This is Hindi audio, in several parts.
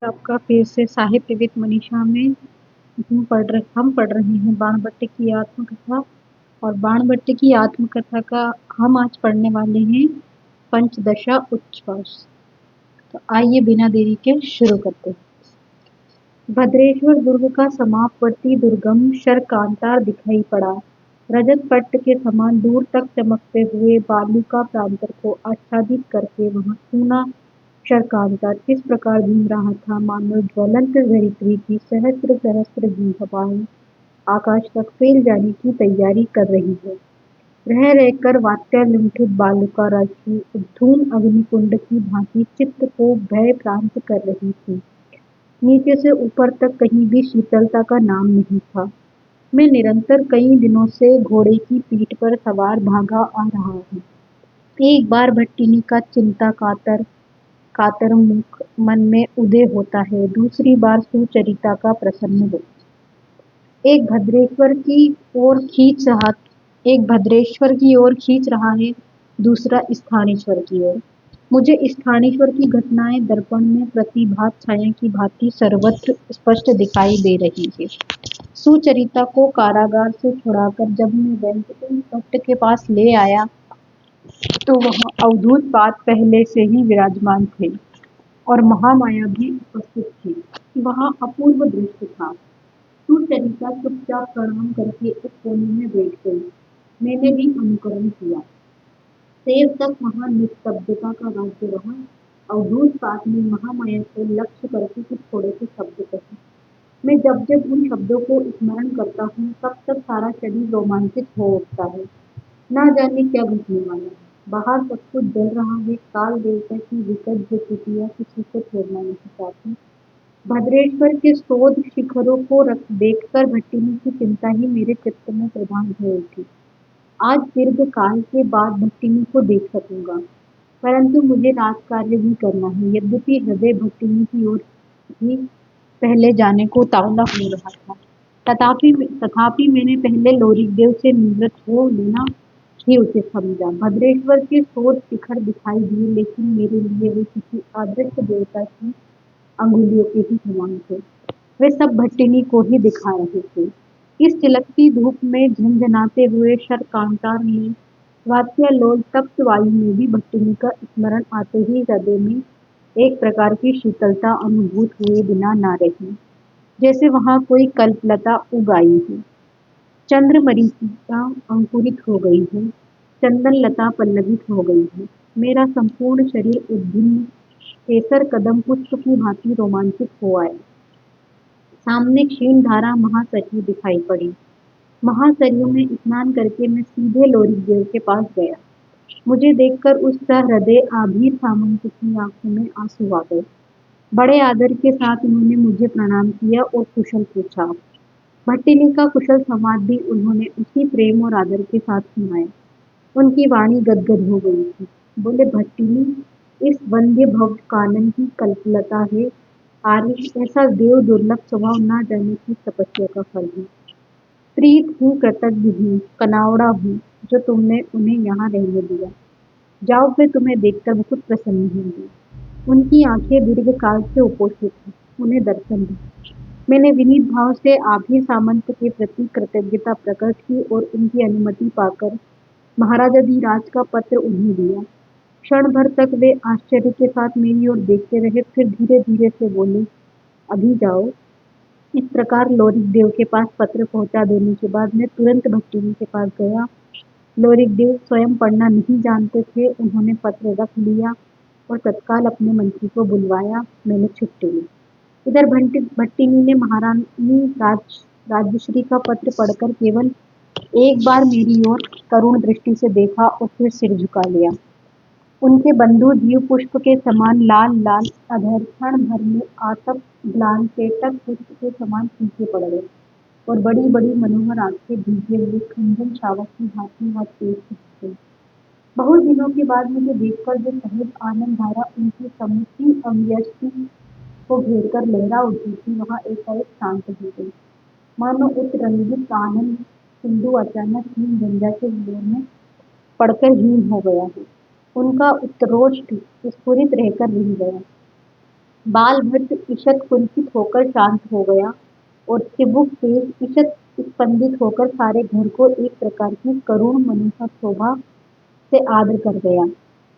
आपका फिर से साहित्य विद मनीषा में हम पढ़ रहे हैं बाणभट्ट की आत्मकथा। और बाणभट्ट की आत्मकथा का हम आज पढ़ने वाले हैं पंचदशा उच्छ्वास। तो आइए बिना देरी के शुरू करते हैं। भद्रेश्वर दुर्ग का समापवर्ती दुर्गम शरकांतार दिखाई पड़ा। रजत पट्ट के समान दूर तक चमकते हुए बालू का प्रांतर को आच्छादित करके वहां सूना शरकांतर इस प्रकार घूम रहा था मानो ज्वलंत धरित्री की सहस्त्र सहस्त्र हवाएं आकाश तक फैल जाने की तैयारी कर रही है। रह रहकर वात्यालुंठित बालुका राशि धूम अग्निकुंड की भांति चित्त को भय प्रांत कर रही थी। नीचे से ऊपर तक कहीं भी शीतलता का नाम नहीं था। मैं निरंतर कई दिनों से घोड़े की पीठ पर सवार भागा आ रहा हूँ। एक बार भट्टिनी का चिंता कातर मुख मन में उदय होता है, दूसरी बार सुचरिता का प्रसन्न हो। एक भद्रेश्वर की ओर खींच रहा एक भद्रेश्वर की ओर खींच रहा है, दूसरा स्थानेश्वर की ओर। मुझे स्थानेश्वर की घटनाएं दर्पण में प्रतिभात छाया की भांति सर्वत्र स्पष्ट दिखाई दे रही है। सुचरिता को कारागार से छुड़ाकर जब मैं वेंकटेश भट्ट के पास ले आया तो वहां अवधूत पाद पहले से ही विराजमान थे और महामाया भी उपस्थित थी। वहां अपूर्व दृश्य था। सुचरिता चुपचाप प्रणाम करके एक कोने में बैठ गई। मैंने भी अनुकरण किया। देर तक वहां निस्तब्धता का राज्य रहा। अवधूत पाद ने महामाया को लक्ष्य करके कुछ थोड़े से शब्द कहे। मैं जब जब उन शब्दों को स्मरण करता हूँ तब तब सारा शरीर रोमांचित हो उठता है। ना जाने क्या घटने वाला है। बाहर सब कुछ जल रहा है। काल देवता की विकट झुकटियां किसी को छोड़ना नहीं चाहती। भद्रेश्वर के शोध शिखरों को देखकर भट्टिनी की चिंता ही मेरे चित्त में प्रधान हो उठी। आज दीर्घ काल के बाद भट्टिनी को देख सकूंगा, परंतु मुझे राजकार्य भी करना है। यद्यपि हृदय भट्टिनी की ओर ही पहले जाने को तावला हो रहा था, तथापि मैंने पहले लोरिकदेव से निवृत्त हो लेना ही उचित समझा। भद्रेश्वर के शोध शिखर दिखाई दिए, लेकिन मेरे लिए वे किसी अदृश्य देवता की अंगुलियों के ही समान थे। वे सब भट्टिनी को ही दिखा रहे थे। इस चिलकती धूप में झंझनाते हुए शरकांतार में वात्यालोल तप्त वायु में भी भट्टिनी का स्मरण आते ही हृदय में एक प्रकार की शीतलता अनुभूत हुए बिना न रही, जैसे वहां कोई कल्पलता उग आई है। चंद्र मरीचिका अंकुरित हो गई है। चंदन लता पल्लवित हो गई है। मेरा संपूर्ण शरीर उद्भिन्न केसर कदम पुष्प की भांति रोमांचित हो आया। सामने क्षीण धारा महासरयू दिखाई पड़ी। महासरयू में स्नान करके मैं सीधे लोरिकदेव के पास गया। मुझे देखकर उस सहृदय आभीर सामंत की आंखों में आंसू आ गए। बड़े आदर के साथ उन्होंने मुझे प्रणाम किया और कुशल पूछा। भट्टिनी का कुशल संवाद भी उन्होंने उसी प्रेम और आदर के साथ सुनाया। उनकी वाणी गदगद हो गई थी। बोले, भट्टिनी, इस वंद्य भव कानन की कल्पलता है। आर्य ऐसा देव दुर्लभ स्वभाव ना जाने की तपस्या का फल है। प्रीत हूँ, कृतज्ञ हूँ, कनावड़ा हूँ जो तुमने उन्हें यहाँ रहने दिया। जाओ, वे तुम्हें देखकर बहुत प्रसन्न होंगे। उनकी आंखें दीर्घ काल से उपोषित थी। उन्हें दर्शन दी। मैंने विनीत भाव से आभीर सामंत के प्रति कृतज्ञता प्रकट की और उनकी अनुमति पाकर महाराजाधिराज का पत्र उन्हें दिया। क्षण भर तक वे आश्चर्य के साथ मेरी ओर देखते रहे, फिर धीरे धीरे से बोले, अभी जाओ। इस प्रकार लोरिकदेव के पास पत्र पहुंचा देने के बाद मैं तुरंत भट्टिनी के पास गया। लोरिकदेव स्वयं पढ़ना नहीं जानते थे। उन्होंने पत्र रख लिया और तत्काल अपने मंत्री को बुलवाया। मैंने छुट्टी ली। इधर भट्टिनी ने महारानी राजश्री का पत्र पढ़कर केवल एक बार मेरी ओर करुण दृष्टि से देखा और फिर सिर झुका लिया। उनके बंधु जीव पुष्प के समान लाल लाल अधर क्षण भर में आतप ग्लान पेटक पुष्प के समान फीके पड़ गए और बड़ी बड़ी मनोहर आंखें भीगे हुए खंजन शावक की भांति हाथ तेज खींच गई। बहुत दिनों के बाद मुझे देखकर जो सहज आनंद धारा उनकी समूची अंगयष्टि को घेरकर लहरा उठी थी, वहां एकाएक शांत हो गई। मानो उत्तरंगित आनंद सिंधु अचानक हीन गंगा के जोर में पड़कर हीन हो गया है। उनका उत्तरोष्ठ स्फुरित रहकर रह गया। बाल भट्ट ईषत् कुंठित होकर शांत हो गया और चिबुक तेज ईषत् स्पंदित होकर सारे घर को एक प्रकार की करुण मनोहर शोभा से आर्द्र कर गया।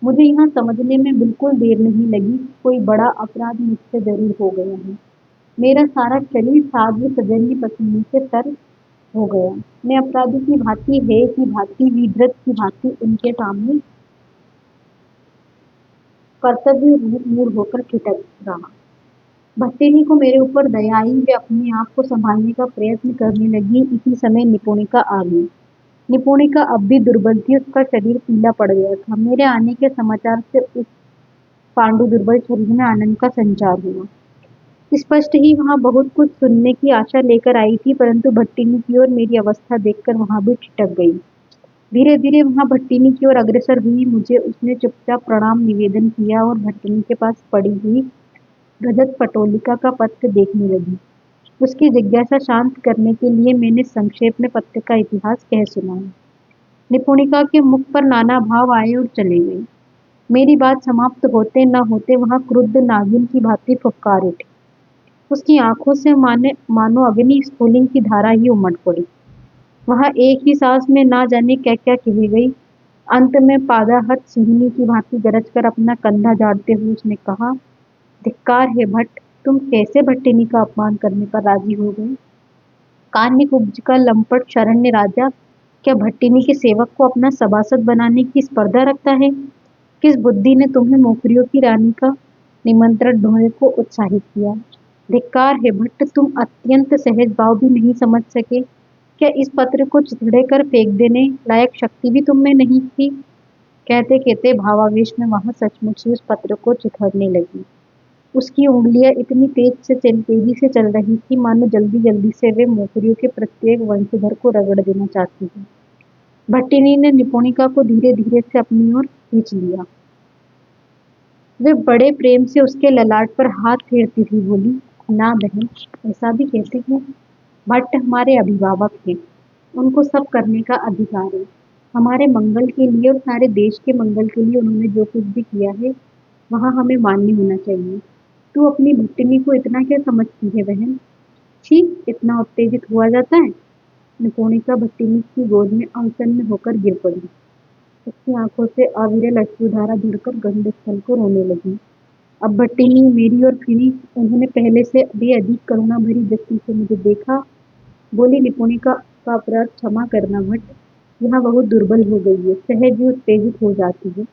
मुझे यहाँ समझने में बिल्कुल देर नहीं लगी, कोई बड़ा अपराध मुझसे जरूर हो गया है। मेरा सारा शरीर साध्वी सजन्य पसीने से तर हो गया। मैं अपराधी की भांति है की भांति विधृत की भांति उनके सामने कर्तव्य मूड होकर ठिठक रहा। भट्टिनी को मेरे ऊपर दया आई, वे अपने आप को संभालने का प्रयत्न करने लगी। इसी समय निपुणिका आ गई। निपुणिका अब भी दुर्बल थी, उसका शरीर पीला पड़ गया था। मेरे आने के समाचार से उस पांडु दुर्बल शरीर में आनंद का संचार हुआ। स्पष्ट ही वहां बहुत कुछ सुनने की आशा लेकर आई थी, परंतु भट्टिनी की ओर मेरी अवस्था देखकर वहां भी ठिठक गई। धीरे धीरे वहां भट्टिनी की ओर अग्रसर हुई। मुझे उसने चुपचाप प्रणाम निवेदन किया और भट्टिनी के पास पड़ी हुई रजत पटोलिका का पत्र देखने लगी। उसकी जिज्ञासा शांत करने के लिए मैंने संक्षेप में पत्र का इतिहास कह सुनाया। निपुणिका के मुख पर नाना भाव आए और चले गए। मेरी बात समाप्त होते न होते वहां क्रुद्ध नागिन की भांति फुफकार उठी। उसकी आंखों से मानो अग्नि स्फुलिंग की धारा ही उमड़ पड़ी। वहां एक ही सांस में ना जाने क्या क्या कही गई। अंत में पादाहत सिंहनी की भांति गरज कर अपना कंधा झाड़ते हुए उसने कहा, धिक्कार है भट्ट, तुम कैसे भट्टिनी का अपमान करने पर राजी हो गए? कान्यकुब्ज का लंपट शरण्य राजा क्या भट्टिनी के सेवक को अपना सभासद बनाने की स्पर्धा रखता है? किस बुद्धि ने तुम्हें मोकरियों की रानी का निमंत्रण ढोने को उत्साहित किया? धिक्कार है भट्ट, तुम अत्यंत सहज भाव भी नहीं समझ सके। क्या इस पत्र को चिथड़े कर फेंक देने लायक शक्ति भी तुम में नहीं थी? कहते कहते भावावेश में वहां सचमुच ही उस पत्र को चिथड़ने लगी। उसकी उंगलियां इतनी तेजी से चल रही थी मानो जल्दी जल्दी से वे मोकरियों के प्रत्येक वंशधर को रगड़ देना चाहती थी। भट्टिनी ने निपुणिका को धीरे धीरे से अपनी ओर खींच लिया। वे बड़े प्रेम से उसके ललाट पर हाथ फेरती थी, बोली, ना बहन, ऐसा भी कहते हैं। भट्ट हमारे अभिभावक हैं, उनको सब करने का अधिकार है। हमारे मंगल के लिए और सारे देश के मंगल के लिए उन्होंने जो कुछ भी किया है वहाँ हमें मान्य होना चाहिए। तू अपनी भट्टिनी को इतना क्या समझती है बहन? छी, इतना उत्तेजित हुआ जाता है? निपुणिका भट्टिनी की गोद में अवसन्न होकर गिर पड़ी। उसकी आंखों से अविरल अश्रुधारा झड़कर गंध स्थल को रोने लगी। अब भट्टिनी मेरी ओर फिरी। उन्होंने पहले से भी अधिक करुणा भरी दृष्टि से मुझे देखा। बोली, निपुणिका का अपराध क्षमा करना भट्ट, यह बहुत दुर्बल हो गई है, सहज ही उत्तेजित हो जाती है।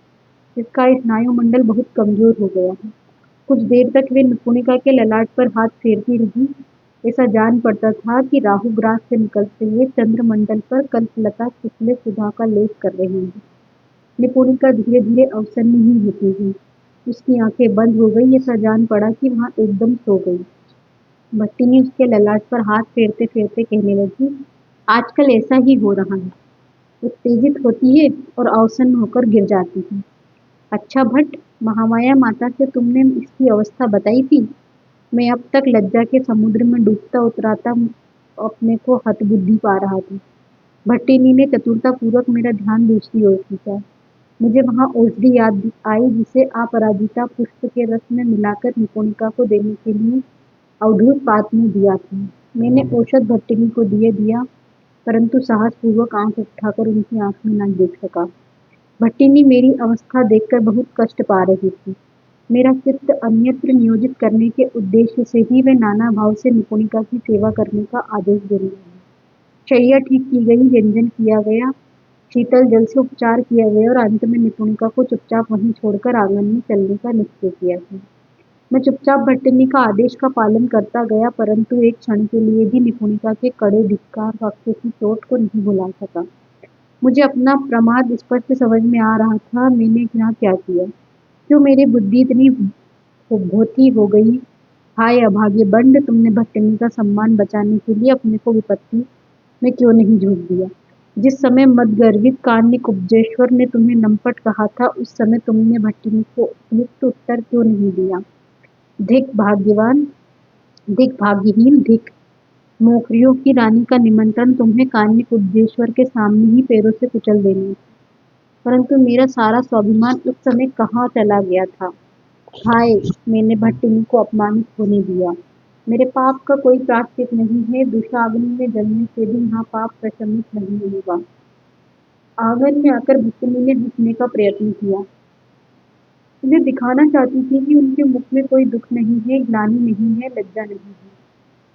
इसका स्नायुमंडल बहुत कमजोर हो गया है। कुछ देर तक वे निपुणिका के ललाट पर हाथ फेरती रही। ऐसा जान पड़ता था कि राहुग्रास से निकलते हुए चंद्रमंडल पर कल्पलता किसले सुधा का लेप कर रही है। निपुणिका धीरे धीरे अवसन्न ही होती हुई। उसकी आंखें बंद हो गई। ऐसा जान पड़ा कि वहां एकदम सो गई। भट्टिनी उसके ललाट पर हाथ फेरते फेरते कहने लगी, आजकल ऐसा ही हो रहा है, उत्तेजित होती है और अवसन्न होकर गिर जाती है। अच्छा भट्ट, महामाया माता से तुमने इसकी अवस्था बताई थी? मैं अब तक लज्जा के समुद्र में डूबता उतराता अपने को हतबुद्धि पा रहा था। भट्टिनी ने चतुरतापूर्वक मेरा ध्यान दूसरी ओर खींचा। मुझे वहां औषधि याद आई जिसे अपराजिता पुष्प के रस में मिलाकर निपुणिका को देने के लिए अवधूत पात ने दिया था। मैंने औषध भट्टिनी को दिया, परंतु साहसपूर्वक आंख उठाकर उनकी आंख में न देख सका। भट्टिनी मेरी अवस्था देखकर बहुत कष्ट पा रही थी। मेरा चित्त अन्यत्र नियोजित करने के उद्देश्य से ही वे नाना भाव से निपुणिका की सेवा करने का आदेश देने लगी। शैया ठीक की गई, व्यंजन किया गया, शीतल जल से उपचार किया गया और अंत में निपुणिका को चुपचाप वहीं छोड़कर आंगन में चलने का निश्चय किया गया। मैं चुपचाप भट्टिनी का आदेश का पालन करता गया, परंतु एक क्षण के लिए भी निपुणिका के कड़े धिक्कार वाक्य की चोट को नहीं भुला सका। मुझे अपना प्रमाद स्पष्ट समझ में आ रहा था। मैंने यहाँ क्या किया? क्यों मेरी बुद्धि इतनी भोती हो गई? हाय अभागे बंड, तुमने भट्टिनी का सम्मान बचाने के लिए अपने को विपत्ति में क्यों नहीं झोंक दिया? जिस समय मदगर्वित कान्य कुब्जेश्वर ने तुम्हें लंपट कहा था, उस समय तुमने भट्टिनी को उपयुक्त उत्तर क्यों नहीं दिया? धिक भाग्यवान, धिक भाग्यहीन, धिक! मोकरियों की रानी का निमंत्रण तुम्हें कान्य कुब्जेश्वर के सामने ही पैरों से कुचल देना था, परंतु मेरा सारा स्वाभिमान उस समय कहाँ चला गया था? हाय, मैंने भट्टिनी को अपमानित होने दिया। मेरे पाप का कोई प्रायश्चित नहीं है, दुशाग्नि में जलने से भी यहाँ पाप प्रशमित नहीं होगा। आंगन में आकर भट्टिनी ने हंसने का प्रयत्न किया। उन्हें दिखाना चाहती थी कि उनके मुख में कोई दुख नहीं है, ग्लानि नहीं है, लज्जा नहीं है।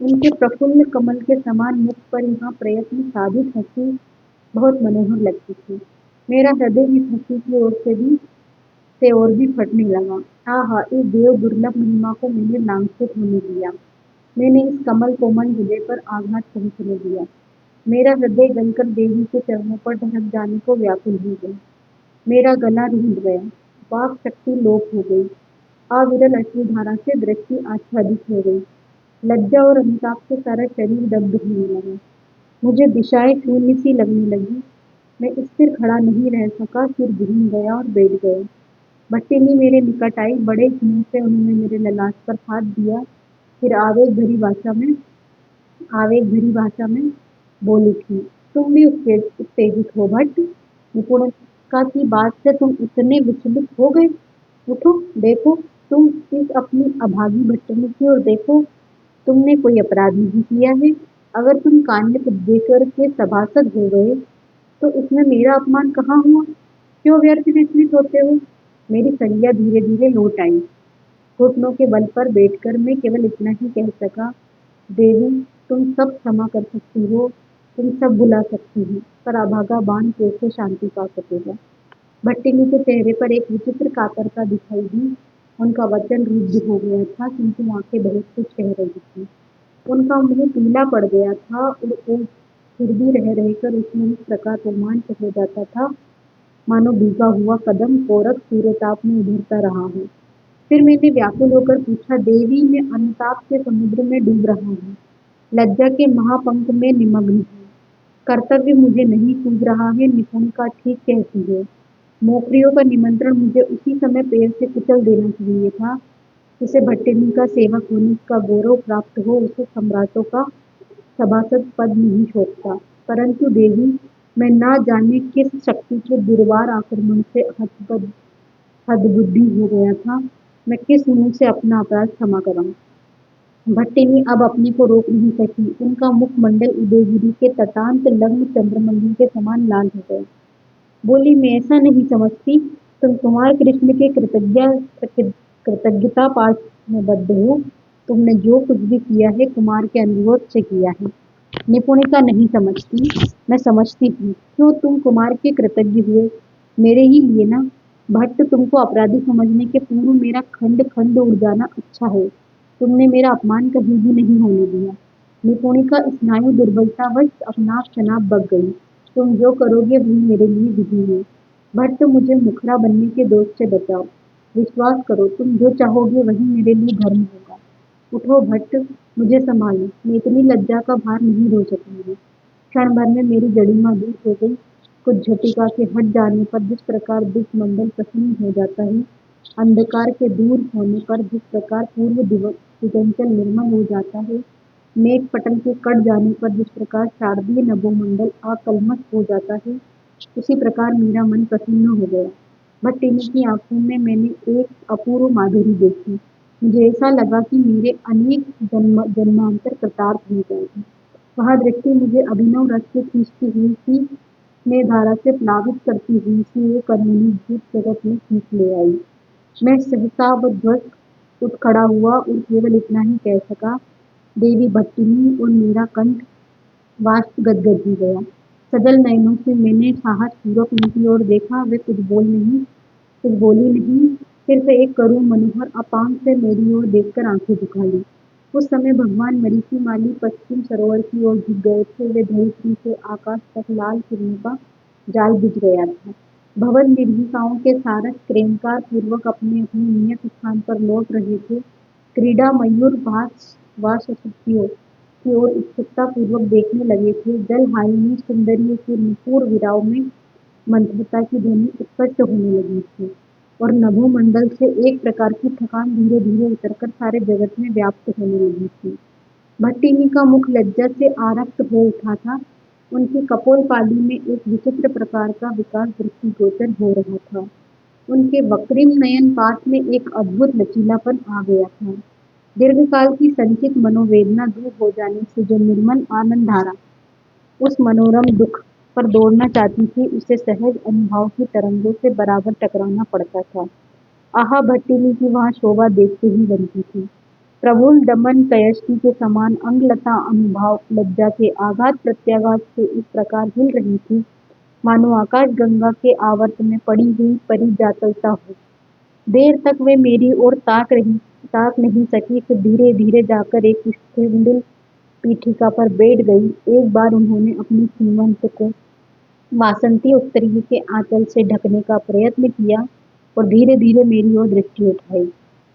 उनके प्रफुल्ल कमल के समान मुख पर यहाँ प्रयत्न साधित हंसी बहुत मनोहर लगती थी। मेरा हृदय इस हंसी की ओर से और भी फटने लगा। आहा! इस देव दुर्लभ महिमा को मैंने लांछित होने दिया। मैंने इस कमल कोमल हृदय पर आघात पहुँचने दिया। मेरा हृदय गलकर देवी के चरणों पर ढहक जाने को व्याकुल हो गया। मेरा गला रुंध गया, वाक् शक्ति लोप हो गई। अविरल अश्रुधारा से दृष्टि आच्छादित हो गई। लज्जा और अनुताप से सारा शरीर दग्ध होने लगा। मुझे दिशाएं शून्य सी लगने लगी। मैं स्थिर खड़ा नहीं रह सका, सिर झुक गया और बैठ गया। भट्टिनी मेरे निकट आई, बड़े स्नेह से उन्होंने मेरे ललाट पर हाथ दिया, फिर आवेग भरी भाषा में बोली थी, तुम भी उत्तेजित हो भट्ट। निपुणता की बात से तुम इतने विचलित हो गए। उठो, देखो, तुम इस अपनी अभागी भट्टिनी की ओर देखो। तुमने कोई अपराध नहीं किया है। अगर तुम कान्य सिद्धेश्वर के सभासद हो गए तो इसमें मेरा अपमान कहाँ हुआ? क्यों व्यर्थ विचलित होते हो? मेरी संज्ञा धीरे धीरे लौट आई। घुटनों के बल पर बैठकर मैं केवल इतना ही कह सका, देवी, तुम सब क्षमा कर सकती हो, तुम सब भुला सकती हो, पर अभागा बाण कैसे शांति पा सकेगा? भट्टिनी के चेहरे पर एक विचित्र कातरता दिखाई दी। उनका वचन रुद्ध हो गया था, किंतु आंखें बहुत कुछ कह रही थी। उनका मुंह पीला पड़ गया था और वो फिर भी रह रहकर उसमें इस प्रकार रोमांच हो जाता था, मानो भीगा हुआ कदम कोरक सूर्यताप में उभरता रहा हो। फिर मैंने व्याकुल होकर पूछा, देवी, मैं अनुताप के समुद्र में डूब रहा हूँ, लज्जा के महापंख में निमग्न हूँ। कर्तव्य मुझे नहीं सूझ रहा है, निपुणिका ठीक कहती है। मौखरियों का निमंत्रण मुझे उसी समय पैर से कुचल देना चाहिए था। जिसे भट्टिनी का सेवक होने का गौरव प्राप्त हो, उसे सम्राटों का सभासद पद नहीं शोभता। परंतु देवी, मैं ना जाने किस शक्ति के दुर्वार आक्रमण से हतबुद्धि हो गया था। मैं किस मुंह से अपना अपराध क्षमा कराऊं? भट्टिनी अब अपने को रोक नहीं सकी। उनका मुखमंडल उदयगिरी के तटांत लग्न चंद्रमंडल के समान लाल हो गया। बोली, मैं ऐसा नहीं समझती। तुम कुमार कृष्ण के कृतज्ञता पाठ में बद्ध हो। तुमने जो कुछ भी किया है कुमार के अनुरोध से किया है। निपुणिका नहीं समझती, मैं समझती हूँ। क्यों तुम कुमार के कृतज्ञ हुए? मेरे ही लिए ना। भट्ट, तुमको अपराधी समझने के पूर्व मेरा खंड खंड उड़ जाना अच्छा है। तुमने मेरा अपमान कहीं भी नहीं होने दिया। निपुणिका स्नायु दुर्बलतावश अपना शनाब बक गई। तुम जो करोगे वही मेरे लिए विधि है। भट्ट, मुझे मुखरा बनने के दोष से बचाओ। विश्वास करो, तुम जो चाहोगे वही मेरे लिए धर्म होगा। उठो भट्ट, मुझे संभालो, मैं इतनी लज्जा का भार नहीं ढो सकूंगी। क्षण भर में मेरी जड़िमा दूर हो गई। कुछ झटिका के हट जाने पर जिस प्रकार दिग्मंडल प्रसन्न हो जाता है, अंधकार के दूर होने पर जिस प्रकार पूर्व दिगंचल निर्मल हो जाता है, मेघ पटल के कट जाने पर जिस प्रकार शारदीय नभोमंडल अकल्मष हो जाता है, उसी प्रकार मेरा मन प्रसन्न हो गया। भट्टिनी की आंखों में मैंने एक अपूर्व माधुरी देखी। मुझे ऐसा लगा कि मेरे अनेक जन्मांतर कृतार्थ हो जाएगी। वह दृष्टि मुझे अभिनव रस से खींचती हुई सी, स्नेह धारा से प्लावित करती हुई सी एक अनूठी भूत जगत में खींच ले आई। मैं सहसा व ध्वस्त उठ खड़ा हुआ और केवल इतना ही कह सका, देवी भट्टिनी, और मेरा कंठ वाष्प गदगद हो गया। सजल नयनों से मैंने साहस पूर्वक उनकी ओर देखा। वे कुछ बोली नहीं, सिर्फ एक करुण मनोहर अपांग से मेरी ओर देखकर आंखें झुका ली। उस समय भगवान मरीचिमाली पश्चिम सरोवर की ओर झुक गए थे। वे धरित्री से आकाश तक लाल किरणों का जाल बिछ गया था। भवन निर्जिकाओं के सारस प्रेमकार पूर्वक अपने अपने नियत स्थान पर लौट रहे थे। क्रीड़ा मयूर वासुकियों की ओर उत्सुकता पूर्वक देखने लगे थे। जल हाइनी सुंदरियों के नुपुर विराव में मंथरता की ध्वनि स्पष्ट होने लगी थी और नभोमंडल से एक प्रकार की थकान धीरे धीरे उतरकर सारे जगत में व्याप्त होने लगी थी। भट्टिनी का मुख लज्जा से आरक्त हो उठा था। उनकी कपोल पाली में एक विचित्र प्रकार का विकार दृष्टिगोचर हो रहा था। उनके वक्रिम नयन पात में एक अद्भुत लचीलापन आ गया था। दीर्घकाल की संचित मनोवेदना दूर हो जाने से जो निर्मल आनंद धारा उस मनोरम दुख पर दौड़ना चाहती थी, उसे सहज अनुभव की तरंगों से बराबर टकराना पड़ता था। आहा भट्टिनी की वहाँ शोभा देखते ही बनती थी। प्रफुल्ल दमन कयस्टी के समान अंगलता अनुभव लज्जा के आघात प्रत्याघात से इस प्रकार हिल रही थी, मानो आकाश गंगा के आवर्त में पड़ी हुई परिजातलता हो। देर तक वे मेरी ओर ताक नहीं सकी, फिर धीरे धीरे जाकर एक स्थिर पीठिका पर बैठ गई। एक बार उन्होंने अपनी सीमंत को वासंती उत्तरीय के आंचल से ढकने का प्रयत्न किया और धीरे धीरे मेरी ओर दृष्टि उठाई।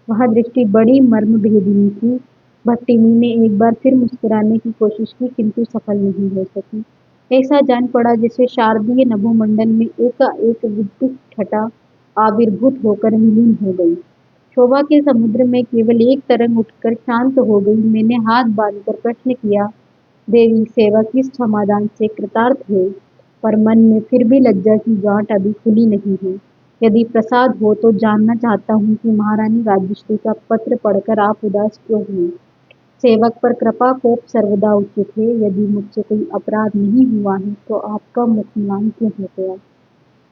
वह दृष्टि बड़ी मर्मभेदिनी थी। भट्टिनी ने एक बार फिर मुस्कुराने की कोशिश की, किंतु सफल नहीं हो सकी। ऐसा जान पड़ा जैसे शारदीय नभोमंडल में एकाएक विद्युत छटा आविर्भूत होकर विलीन हो गई। शोभा के समुद्र में केवल एक तरंग उठकर शांत हो गई। मैंने हाथ बांधकर प्रश्न किया, देवी सेवक इस समाधान से कृतार्थ है, पर मन में फिर भी लज्जा की गांठ अभी खुली नहीं है। यदि प्रसाद हो तो जानना चाहता हूँ कि महारानी राजश्री का पत्र पढ़कर आप उदास क्यों हुई। सेवक पर कृपा कोप सर्वदा उचित है। यदि मुझसे कोई अपराध नहीं हुआ है तो आपका मुख म्लान क्यों हो गया।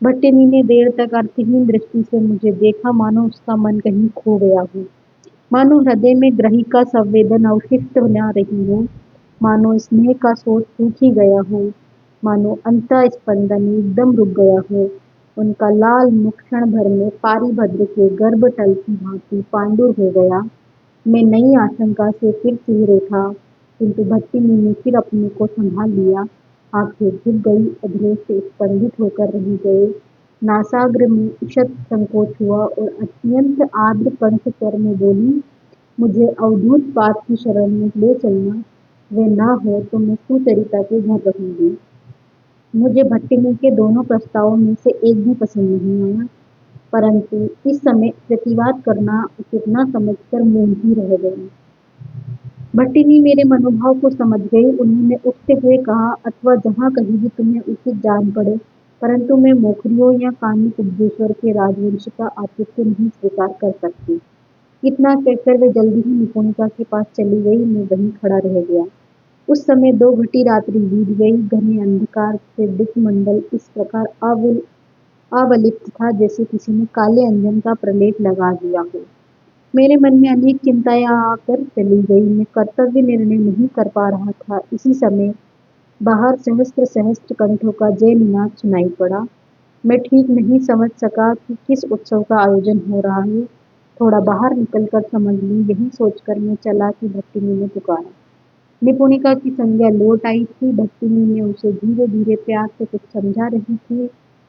भट्टिनी ने देर तक अर्थहीन दृष्टि से मुझे देखा, मानो उसका मन कहीं खो गया हो, मानो हृदय में ग्रहिका संवेदन अवशिष्ट न रही हो, मानो स्नेह का स्रोत सूख ही गया हो, मानो अंतः स्पंदन एकदम रुक गया हो। उनका लाल मुख क्षण भर में पारिभद्र के गर्भ तल की भांति पांडुर हो गया। मैं नई आशंका से फिर चीर उठा, किंतु भट्टिनी ने फिर अपने को संभाल लिया। आंखें झुक गई, अधरों से स्पंदित होकर रह गए। नासाग्र में ईषत् संकोच हुआ और अत्यंत आर्द्र कंठ स्वर में बोली, मुझे अवधूत पाद की शरण में ले चलना, वे ना हो तो मैं सुचरिता के घर रहूंगी। मुझे भट्टिनी के दोनों प्रस्तावों में से एक भी पसंद नहीं आया, परंतु इस समय प्रतिवाद करना उचित न समझकर मौन ही रह गई। भट्टिनी मेरे मनोभाव को समझ गई। उन्होंने उठते हुए कहा, अथवा जहाँ कहीं भी तुम्हें उचित जान पड़े, परंतु मैं मोखरियों या कामी उपदेश्वर के राजवंश का आतिथ्य नहीं स्वीकार कर सकती। इतना कहकर वे जल्दी ही निपुणिका के पास चली गई। मैं वहीं खड़ा रह गया। उस समय 2 घटी रात्रि बीत गई। घने अंधकार से दिक्मंडल इस प्रकार अवलिप्त था जैसे किसी ने काले अंजन का प्रलेप लगा दिया हो। मेरे मन में अनेक चिंताएं आकर चली गई। मैं कर्तव्य निर्णय नहीं कर पा रहा था। इसी समय बाहर सहस्त्र सहस्त्र कंठों का जय निनाद सुनाई पड़ा। मैं ठीक नहीं समझ सका कि किस उत्सव का आयोजन हो रहा है। थोड़ा बाहर निकलकर समझ लूं, यही सोचकर मैं चला कि भट्टिनी ने पुकारा। निपुणिका की संज्ञा लौट आई थी। भट्टिनी ने उसे धीरे धीरे प्यार से कुछ समझा रही थी।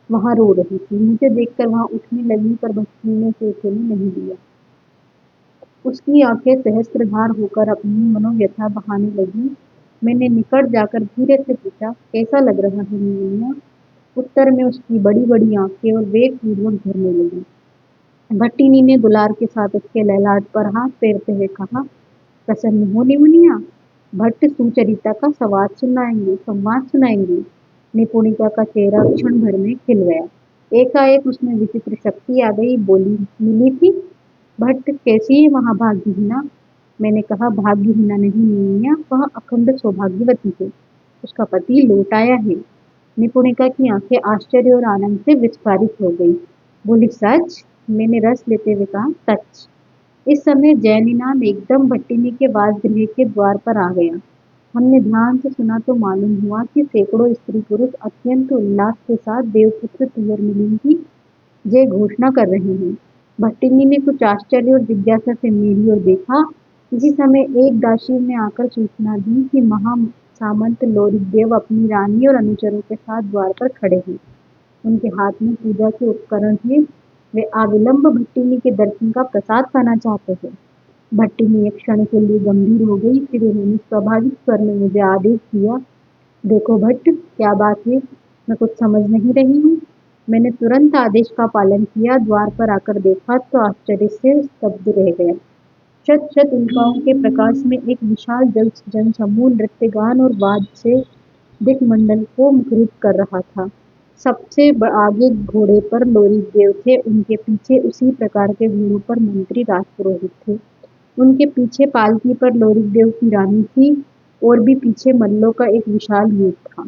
वहां रो रही थी। मुझे देखकर वहां उठने लगी, पर भट्टिनी ने उसे उठने नहीं दिया। उसकी आंखें सहस्त्रधार होकर अपनी मनोव्यथा बहाने लगी। मैंने निकट जाकर धीरे से पूछा, कैसा लग रहा है मीना। उत्तर में उसकी बड़ी बड़ी आंखें और वेगपूर्वक झरने लगी। भट्टिनी ने दुलार के साथ उसके ललाट पर हाथ फेरते हुए कहा, प्रसन्न हो निमुनिया, भट्ट सुचरिता का संवाद सुनाएंगे। निपुणिका का चेहरा क्षण भर में खिल गया। एकाएक उसमें विचित्र शक्ति आ गई। बोली, मिली थी भट्ट, कैसी है वहाँ भाग्यहीना। मैंने कहा, भाग्यहीना नहीं मीनिया, वह अखंड सौभाग्यवती है। उसका पति लौट आया है। निपुणिका की आंखें आश्चर्य और आनंद से विस्फारित हो गई। बोली, सच। मैंने रस लेते हुए कहा, सच। इस समय जयनिनाद एकदम भट्टिनी के वासगृह के द्वार पर आ गया। हमने ध्यान से सुना तो मालूम हुआ कि सैकड़ों स्त्री पुरुष अत्यंत उल्लास के साथ देवपुत्र तुवर मिलिंद की जय घोषणा कर रहे हैं। भट्टिनी ने कुछ आश्चर्य और जिज्ञासा से मेरी ओर देखा। इसी समय एक दासी ने आकर सूचना दी कि महा सामंत लोरिकदेव अपनी रानी और अनुचरों के साथ द्वार पर खड़े हैं। उनके हाथ में पूजा के उपकरण हैं। वे अविलंब भट्टिनी के दर्शन का प्रसाद पाना चाहते हैं। भट्टिनी एक क्षण के लिए गंभीर हो गई, फिर उन्होंने स्वाभाविक स्वर में मुझे आदेश दिया, देखो भट्ट, क्या बात है, मैं कुछ समझ नहीं रही हूँ। मैंने तुरंत आदेश का पालन किया। द्वार पर आकर देखा तो आश्चर्य से स्तब्ध रह गया। शत शत उल्काओं के प्रकाश में एक विशाल जन समूह नृत्य गान और वाद से दिक्मंडल को मुखरित कर रहा था। सबसे आगे घोड़े पर लोरिक देव थे, उनके पीछे उसी प्रकार के घोड़ों पर मंत्री राजपुरोहित थे। उनके पीछे पालकी पर लोरिक देव की रानी थी और भी पीछे मल्लों का एक विशाल युद्ध था।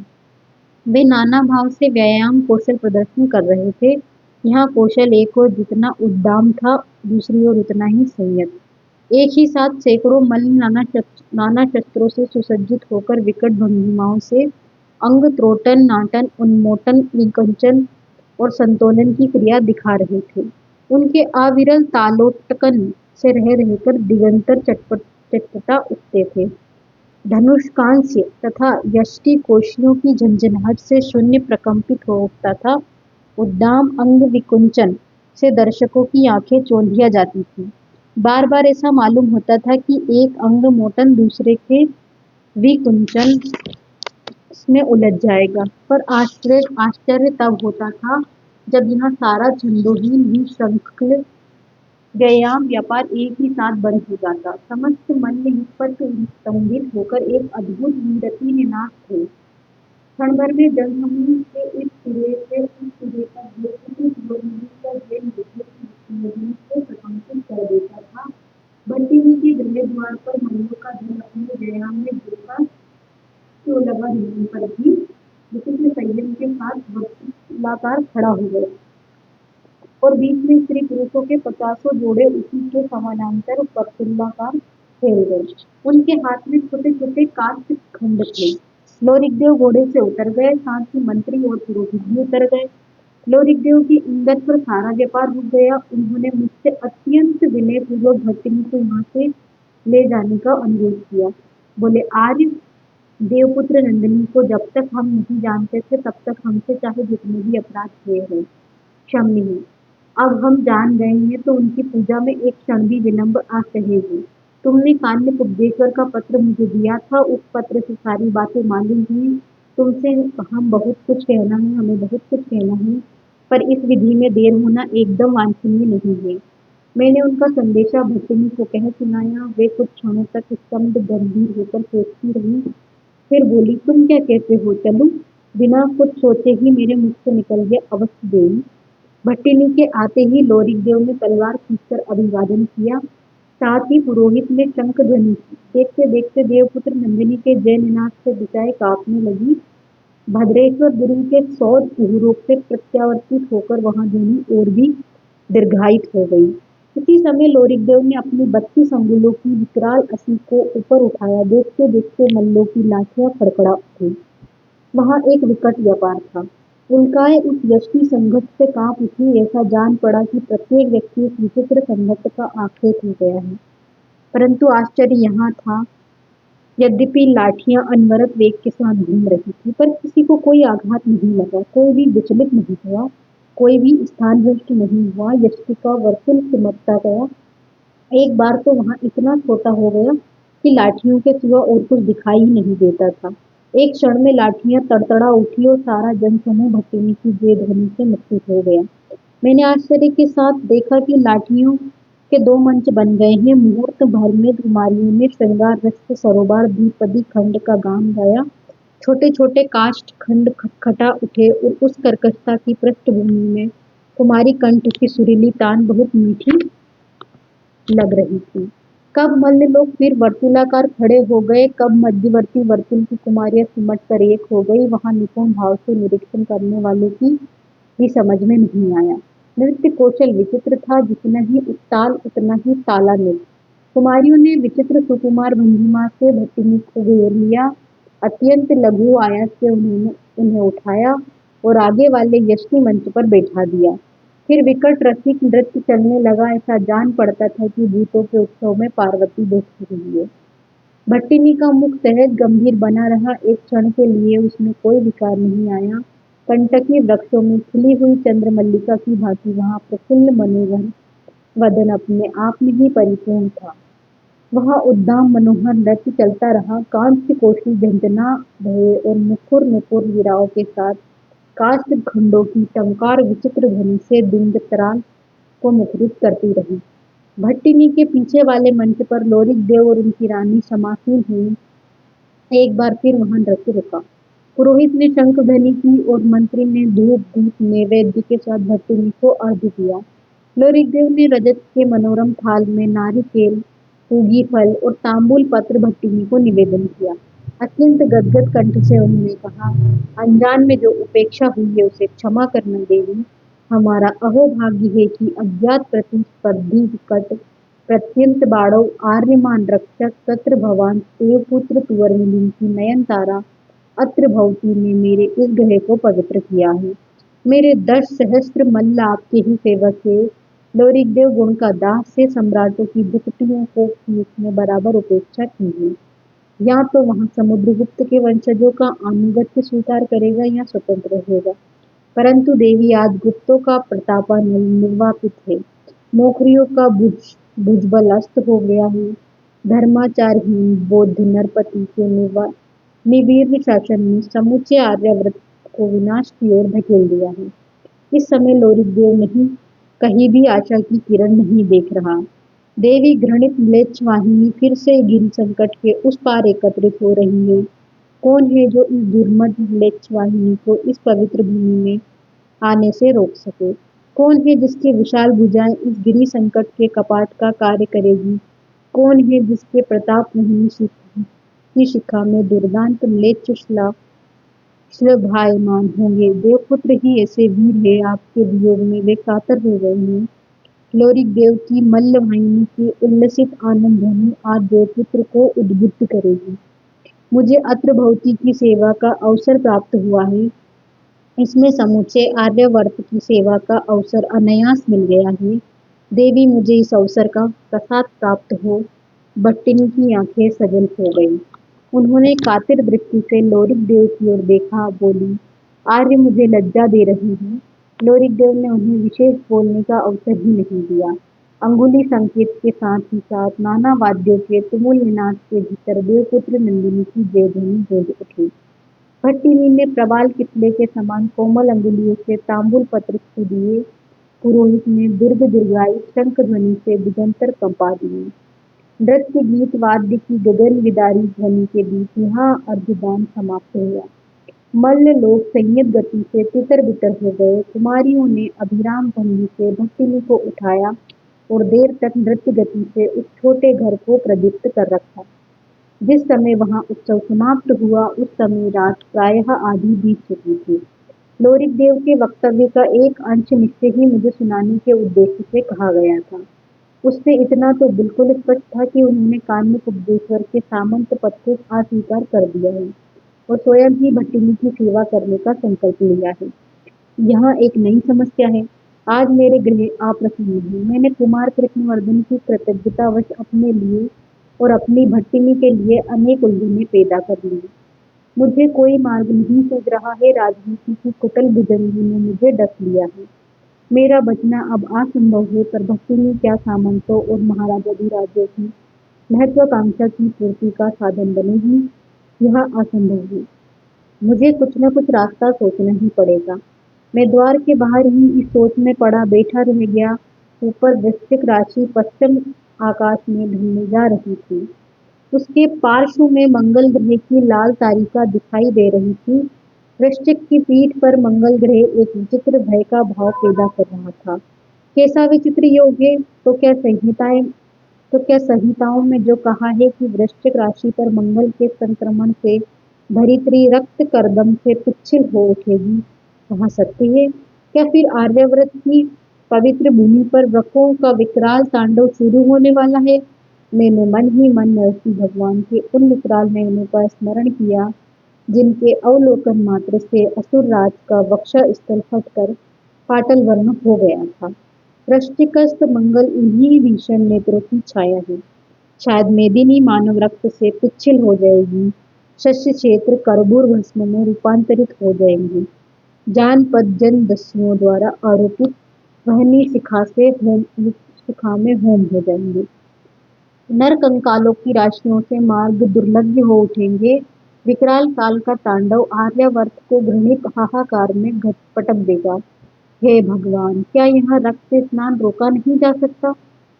वे नाना भाव से व्यायाम कौशल प्रदर्शन कर रहे थे। यहाँ कौशल एक ओर जितना उद्दाम था, दूसरी ओर उतना ही संयत। एक ही साथ सैकड़ों मल्ल नाना शस्त्रों से सुसज्जित होकर विकट भंगिमाओं से अंग त्रोटन, नाटन, उन्मोटन, विकंचन और संतोलन की क्रिया दिखा रहे थे। उनके अविरल तालोटकन से रह रहकर दिगंतर चटपटा उठते थे। धनुष्कांस्य तथा यष्टि कोशियों की झंझनाहट से शून्य प्रकंपित हो उठता था। उद्दाम अंग विकुंचन से दर्शकों की आंखें चौंधिया जाती थी। बार बार ऐसा मालूम होता था कि एक अंग मोटन दूसरे के विकुंचन में उलझ जाएगा, पर आश्चर्य तब होता था जब यह सारा छंदोहीन निःशंकल व्यायाम व्यापार एक ही साथ बंद हो जाता। समस्त मल्ल इस पर स्तंभित होकर एक अद्भुत वीरति निनाद थे। क्षण भर में जनसमूह के इस सिरे से उस सिरे तक का जैन को प्रकंपित कर देता था। बंदिनी के गृह द्वार पर मल्लों का दल अपने व्यायाम में जुटा तो लगा रहने पर भी विचित्र संयम के साथ वक्तुलाकार खड़ा हो गया और बीच में स्त्री पुरुषों के 50 जोड़े उसी के समानांतर वर्तुलाकार फैल गए। उनके हाथ में छोटे छोटे काष्ठ खंड थे। लोरिकदेव घोड़े से उतर गए, साथ ही मंत्री और पुरोहित भी उतर गए। लोरिकदेव की इंगत पर सारा व्यापार रुक गया। उन्होंने मुझसे अत्यंत विनयपूर्वक भट्टिनी को यहाँ से ले जाने का अनुरोध किया। बोले, आर्य देवपुत्र नंदिनी को जब तक हम नहीं जानते थे तब तक हमसे चाहे जितने भी अपराध हुए हों क्षम्य हैं। अब हम जान गए हैं तो उनकी पूजा में एक क्षण भी विलंब असह्य। तुमने कान्य कुब्जेश्वर का पत्र मुझे दिया था, उस पत्र से सारी बातें मालूम हुई। तुमसे हम बहुत कुछ कहना है, हमें बहुत कुछ कहना है, पर इस विधि में देर होना एकदम वांछनीय नहीं है। मैंने उनका संदेशा भट्टिनी को कह सुनाया। वे कुछ क्षणों तक स्तब्ध गंभीर होकर सोचती रही, फिर बोली, तुम क्या कहते हो, चलूं? बिना कुछ सोचे ही मेरे मुख से निकल गया, अवश्य देवी। भट्टिनी के आते ही लोरिकदेव ने तलवार खींचकर अभिवादन किया। साथ ही पुरोहित ने शंख ध्वनि की। देखते देखते देवपुत्र नंदिनी के जय निनाद से दिशाएं कांपने लगी। भद्रेश्वर गुरु के 100 कुहरों से प्रत्यावर्तित होकर वहां ध्वनि और भी दीर्घायित हो गई। उसी समय लोरिकदेव ने अपनी 32 अंगुलों की विकराल असी को ऊपर उठाया। देखते देखते मल्लों की लाठियां फड़फड़ा उठी। वहां एक विकट व्यापार था। उल्काएं उस यष्टि संघर्ष से कांप उठी। ऐसा जान पड़ा कि प्रत्येक व्यक्ति इस विचित्र संघर्ष का आखेट हो गया है। परंतु आश्चर्य यहाँ था, यद्यपि लाठियां अनवरत वेग के साथ घूम रही थी, पर किसी को कोई आघात नहीं लगा, कोई भी विचलित नहीं हुआ, कोई भी स्थानभ्रष्ट नहीं हुआ। यष्टि का वर्तुल सिमटता गया। एक बार तो वहां इतना छोटा हो गया कि लाठियों के सिवा और कुछ दिखाई ही नहीं देता था। एक क्षण में लाठियां तड़तड़ा उठी और सारा जनसमूह भट्टिनी की जय ध्वनि से मुखरित हो गया। मैंने आश्चर्य के साथ देखा कि लाठियों के 2 मंच बन गए हैं। मुहूर्त भर में कुमारियों ने श्रृंगार रस से सरोबार द्विपदी खंड का गान गाया। छोटे छोटे काष्ठ खंड खटखटा उठे और उस कर्कशता की पृष्ठभूमि में कुमारी कंठ की सुरीली तान बहुत मीठी लग रही थी। कब मल्ल लोग फिर वर्तुलाकार खड़े हो गए, कब मध्यवर्ती वर्तुल की कुमारियां सिमट कर एक हो गई, वहां निपुण भाव से निरीक्षण करने वालों की भी समझ में नहीं आया। नृत्य कौशल विचित्र था, जितना ही उत्ताल उतना ही ताला नृत्य। कुमारियों ने विचित्र सुकुमार भंगिमा से भट्टिनी को घेर लिया। अत्यंत लघु आयास से उन्होंने उन्हें उठाया और आगे वाले यष्टि मंच पर बैठा दिया। फिर विकट रसिक नृत्य चलने लगा। ऐसा जान पड़ता था कि भूतों के उत्सव में पार्वती बैठी हुई है। भट्टिनी का मुख सहज गंभीर बना रहा। एक क्षण के लिए उसमें कोई विकार नहीं आया। कंटकी वृक्षों में खिली हुई चंद्रमल्लिका की भांति वहां प्रफुल्ल मनोहर वदन अपने आप में ही परिपूर्ण था। वहां उद्दाम मनोहर नृत्य चलता रहा। कांस्य कोशी झंझना भये और मुखर नुपुर वीराओं के साथ काष्ठ खंडों की टंकार विचित्र ध्वनि से दिंगतराल को मुखरित करती रही। भट्टिनी के पीछे वाले मंच पर लोरिक देव और उनकी रानी समासीन हुई। एक बार फिर वहां नृत्य रुका। पुरोहित ने शंख ध्वनि की और मंत्री ने धूप दीप नैवेद्य के साथ भट्टिनी को अर्घ्य दिया। लोरिकदेव ने रजत के मनोरम थाल में नारिकेल, पूगी फल और तांबूल पत्र भट्टिनी को निवेदन किया। अत्यंत गदगद कंठ से उन्होंने कहा, अनजान में जो उपेक्षा हुई है उसे क्षमा करना देवी। हमारा अहोभाग्य है कि अज्ञात प्रतिस्पर्धी कट प्रत्यंत बाड़व आर्यमान रक्षक तत्र भवान देवपुत्र तुवर की नयन तारा अत्र भवती ने मेरे इस ग्रह को पवित्र किया है। मेरे 10 सहस्त्र मल्ल आपके ही सेवक है। लोरिकदेव गुण का दाह से सम्राटों की भुक्तियों को की उसने बराबर उपेक्षा की है। या तो वहां समुद्रगुप्त के वंशजों का आनुगत्य स्वीकार करेगा या स्वतंत्र रहेगा। परंतु देवी आज गुप्तों का प्रतापा निर्वापित है। नौकरियों का भुजबल अस्त हो गया है। धर्माचारहीन बौद्ध नरपति के निवीर शासन ने समूचे आर्यावर्त को विनाश की ओर धकेल दिया है। इस समय लोरिकदेव नहीं, कहीं भी आशा की किरण नहीं देख रहा। देवी घृणित म्लेच्छ वाहिनी फिर से गिरि संकट के उस पार एकत्रित हो रही है। कौन है जो इस दुर्मद म्लेच्छ वाहिनी को इस पवित्र भूमि में आने से रोक सके? कौन है जिसकी विशाल भुजाएं इस गिरि संकट के कपाट का कार्य करेगी? कौन है जिसके प्रताप मोहिनी की शिखा में दुर्दांत म्लेच्छ श्लभायमान होंगे? देवपुत्र ही ऐसे वीर है, आपके वियोग में वे कातर हो गए हैं। लोरिकदेव की मल्लवाहिनी की उल्लसित आनंद ध्वनि आज देवपुत्र को उद्बुद्ध करेगी। मुझे अत्र भवती की सेवा का अवसर प्राप्त हुआ है। इसमें समूचे आर्यावर्त की सेवा का अवसर अनायास मिल गया है। देवी मुझे इस अवसर का प्रसाद प्राप्त हो। भट्टिनी की आंखें सजल हो गईं। उन्होंने कातिर दृष्टि से लोरिकदेव की ओर देखा, बोली, आर्य मुझे लज्जा दे रहे हैं। लोरिकदेव ने उन्हें विशेष बोलने का अवसर ही नहीं दिया। अंगुली संकेत के साथ ही साथ नाना वाद्यों के तुमुल नाद के भीतर देवपुत्र नंदिनी की जय ध्वनि गूंज उठी। भट्टिनी ने प्रबाल कितले के समान कोमल अंगुलियों से तांबूल पत्र छू दिए। पुरोहित ने दीर्घ दीर्घायु शंख ध्वनि से दिगंतर कंपा दिए। नृत्य गीत वाद्य की गगन विदारी ध्वनि के बीच यहाँ अर्घदान समाप्त हुआ। मल्ल लोग संयत गति से तितर बितर हो गए। कुमारियों ने अभिराम भंगी से भट्टिनी को उठाया और देर तक नृत्य गति से उस छोटे घर को प्रदीप्त कर रखा। जिस समय वहां उत्सव समाप्त हुआ उस समय रात प्रायः आधी बीत चुकी थी। लोरिकदेव के वक्तव्य का एक अंश निश्चय ही मुझे सुनाने के उद्देश्य से कहा गया था। उससे इतना तो बिल्कुल स्पष्ट था कि उन्होंने काम्य उपदेश्वर के सामंत पद को अस्वीकार कर दिया है और स्वयं ही भट्टिनी की सेवा करने का संकल्प लिया है। यहाँ एक नई समस्या है। आज मेरे गृह अप्रसन्न है। मैंने कुमार कृष्णवर्धन की कृतज्ञतावश अपने लिए और अपनी भट्टिनी के लिए अनेक उलझनें पैदा कर ली। मुझे कोई मार्ग नहीं सूझ रहा है। राजनीति की कुटिल भुजंगी ने मुझे डस लिया है। मेरा बचना अब असंभव है, पर भट्टिनी क्या सामंतों और महाराजाधिराजों की महत्वाकांक्षा की पूर्ति का साधन बनेगी? यह असंभव है। मुझे कुछ न कुछ रास्ता सोचना ही पड़ेगा। मैं द्वार के बाहर ही इस सोच में पड़ा बैठा रह गया। ऊपर वृश्चिक राशि पश्चिम आकाश में ढलने जा रही थी। उसके पार्श्व में मंगल ग्रह की लाल तारिका दिखाई दे रही थी। वृश्चिक की पीठ पर मंगल ग्रह एक विचित्र भय का भाव पैदा कर रहा था। कैसा विचित्र योग है? तो क्या संहिताओं में जो कहा है कि वृश्चिक राशि पर मंगल के संक्रमण से धरित्री रक्त करदम से पिच्छिल हो उठेगी, वह सत्य है? क्या फिर आर्यावर्त की पवित्र भूमि पर वृकों का विकराल तांडव शुरू होने वाला है? मैंने मन ही मन नरसिंह भगवान के उन विकराल नयनों का स्मरण किया जिनके अवलोकन मात्र से असुर राज का वक्ष स्थल फटकर पाटल वर्ण हो गया था। वृश्चिकस्थ मंगल इन्हीं भीषण नेत्रों की छाया है। शायद मेदिनी मानव रक्त से पिच्छिल हो जाएगी। शस्य क्षेत्र कर्बूर भस्म में रूपांतरित हो जाएंगे। जानपद जन दस्युओं द्वारा आरोपित वहनी शिखा में होम हो जाएंगे। नर कंकालों की राशियों से मार्ग दुर्लभ हो उठेंगे। विकराल काल का तांडव आर्यावर्त को घृणित हाहाकार में पटक देगा। हे भगवान, क्या यहाँ रक्त से स्नान रोका नहीं जा सकता?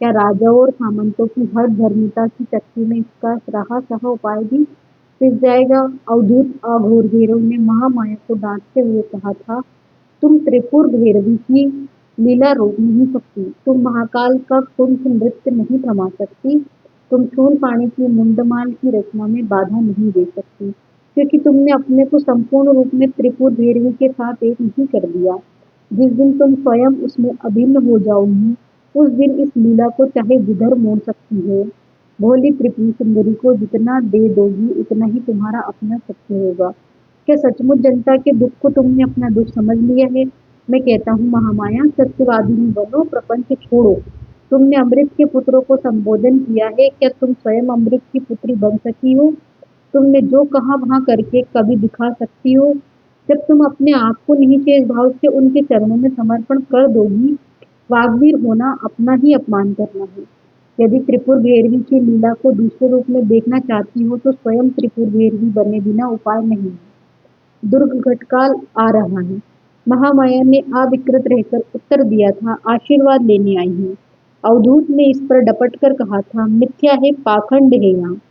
क्या राजाओं और सामंतों की हर धर्मिता की चक्की में इसका रहा सहा उपाय भी पिस जाएगा। अवधूत अघोर भैरव ने महामाया को डांटते हुए कहा था, तुम त्रिपुर भैरवी की लीला रोक नहीं सकती, तुम महाकाल का कुंठ नृत्य नहीं थमा सकती, तुम शूल पाणी की मुंडमाल की रचना में बाधा नहीं दे सकती, क्योंकि तुमने अपने को संपूर्ण रूप में त्रिपुर भैरवी के साथ एक नहीं कर दिया। जिस दिन तुम स्वयं उसमें अभिन्न हो जाओगी, उस दिन इस लीला को चाहे जिधर मोड़ सकती हो। भोली त्रिपुर सुंदरी को जितना दे दोगी उतना ही तुम्हारा अपना सत्य होगा। क्या सचमुच जनता के दुख को तुमने अपना दुख समझ लिया है? मैं कहता हूँ महामाया, सत्यवादिनी बनो, प्रपंच छोड़ो। तुमने अमृत के पुत्रों को संबोधन किया है, क्या तुम स्वयं अमृत की पुत्री बन सकी हो? तुमने जो कहा वहां करके कभी दिखा सकती हो? जब तुम अपने आप को निःशेष भाव से उनके चरणों में समर्पण कर दोगी, वाग्वीर होना अपना ही अपमान करना है। यदि त्रिपुर भैरवी की लीला को दूसरे रूप में देखना चाहती हो तो स्वयं त्रिपुर भैरवी बने बिना उपाय नहीं है। दुर्घटकाल आ रहा है। महामाया ने अविकृत रहकर उत्तर दिया था, आशीर्वाद लेने आई हूँ। अवधूत ने इस पर डपट कर कहा था, मिथ्या है, पाखंड है यहाँ।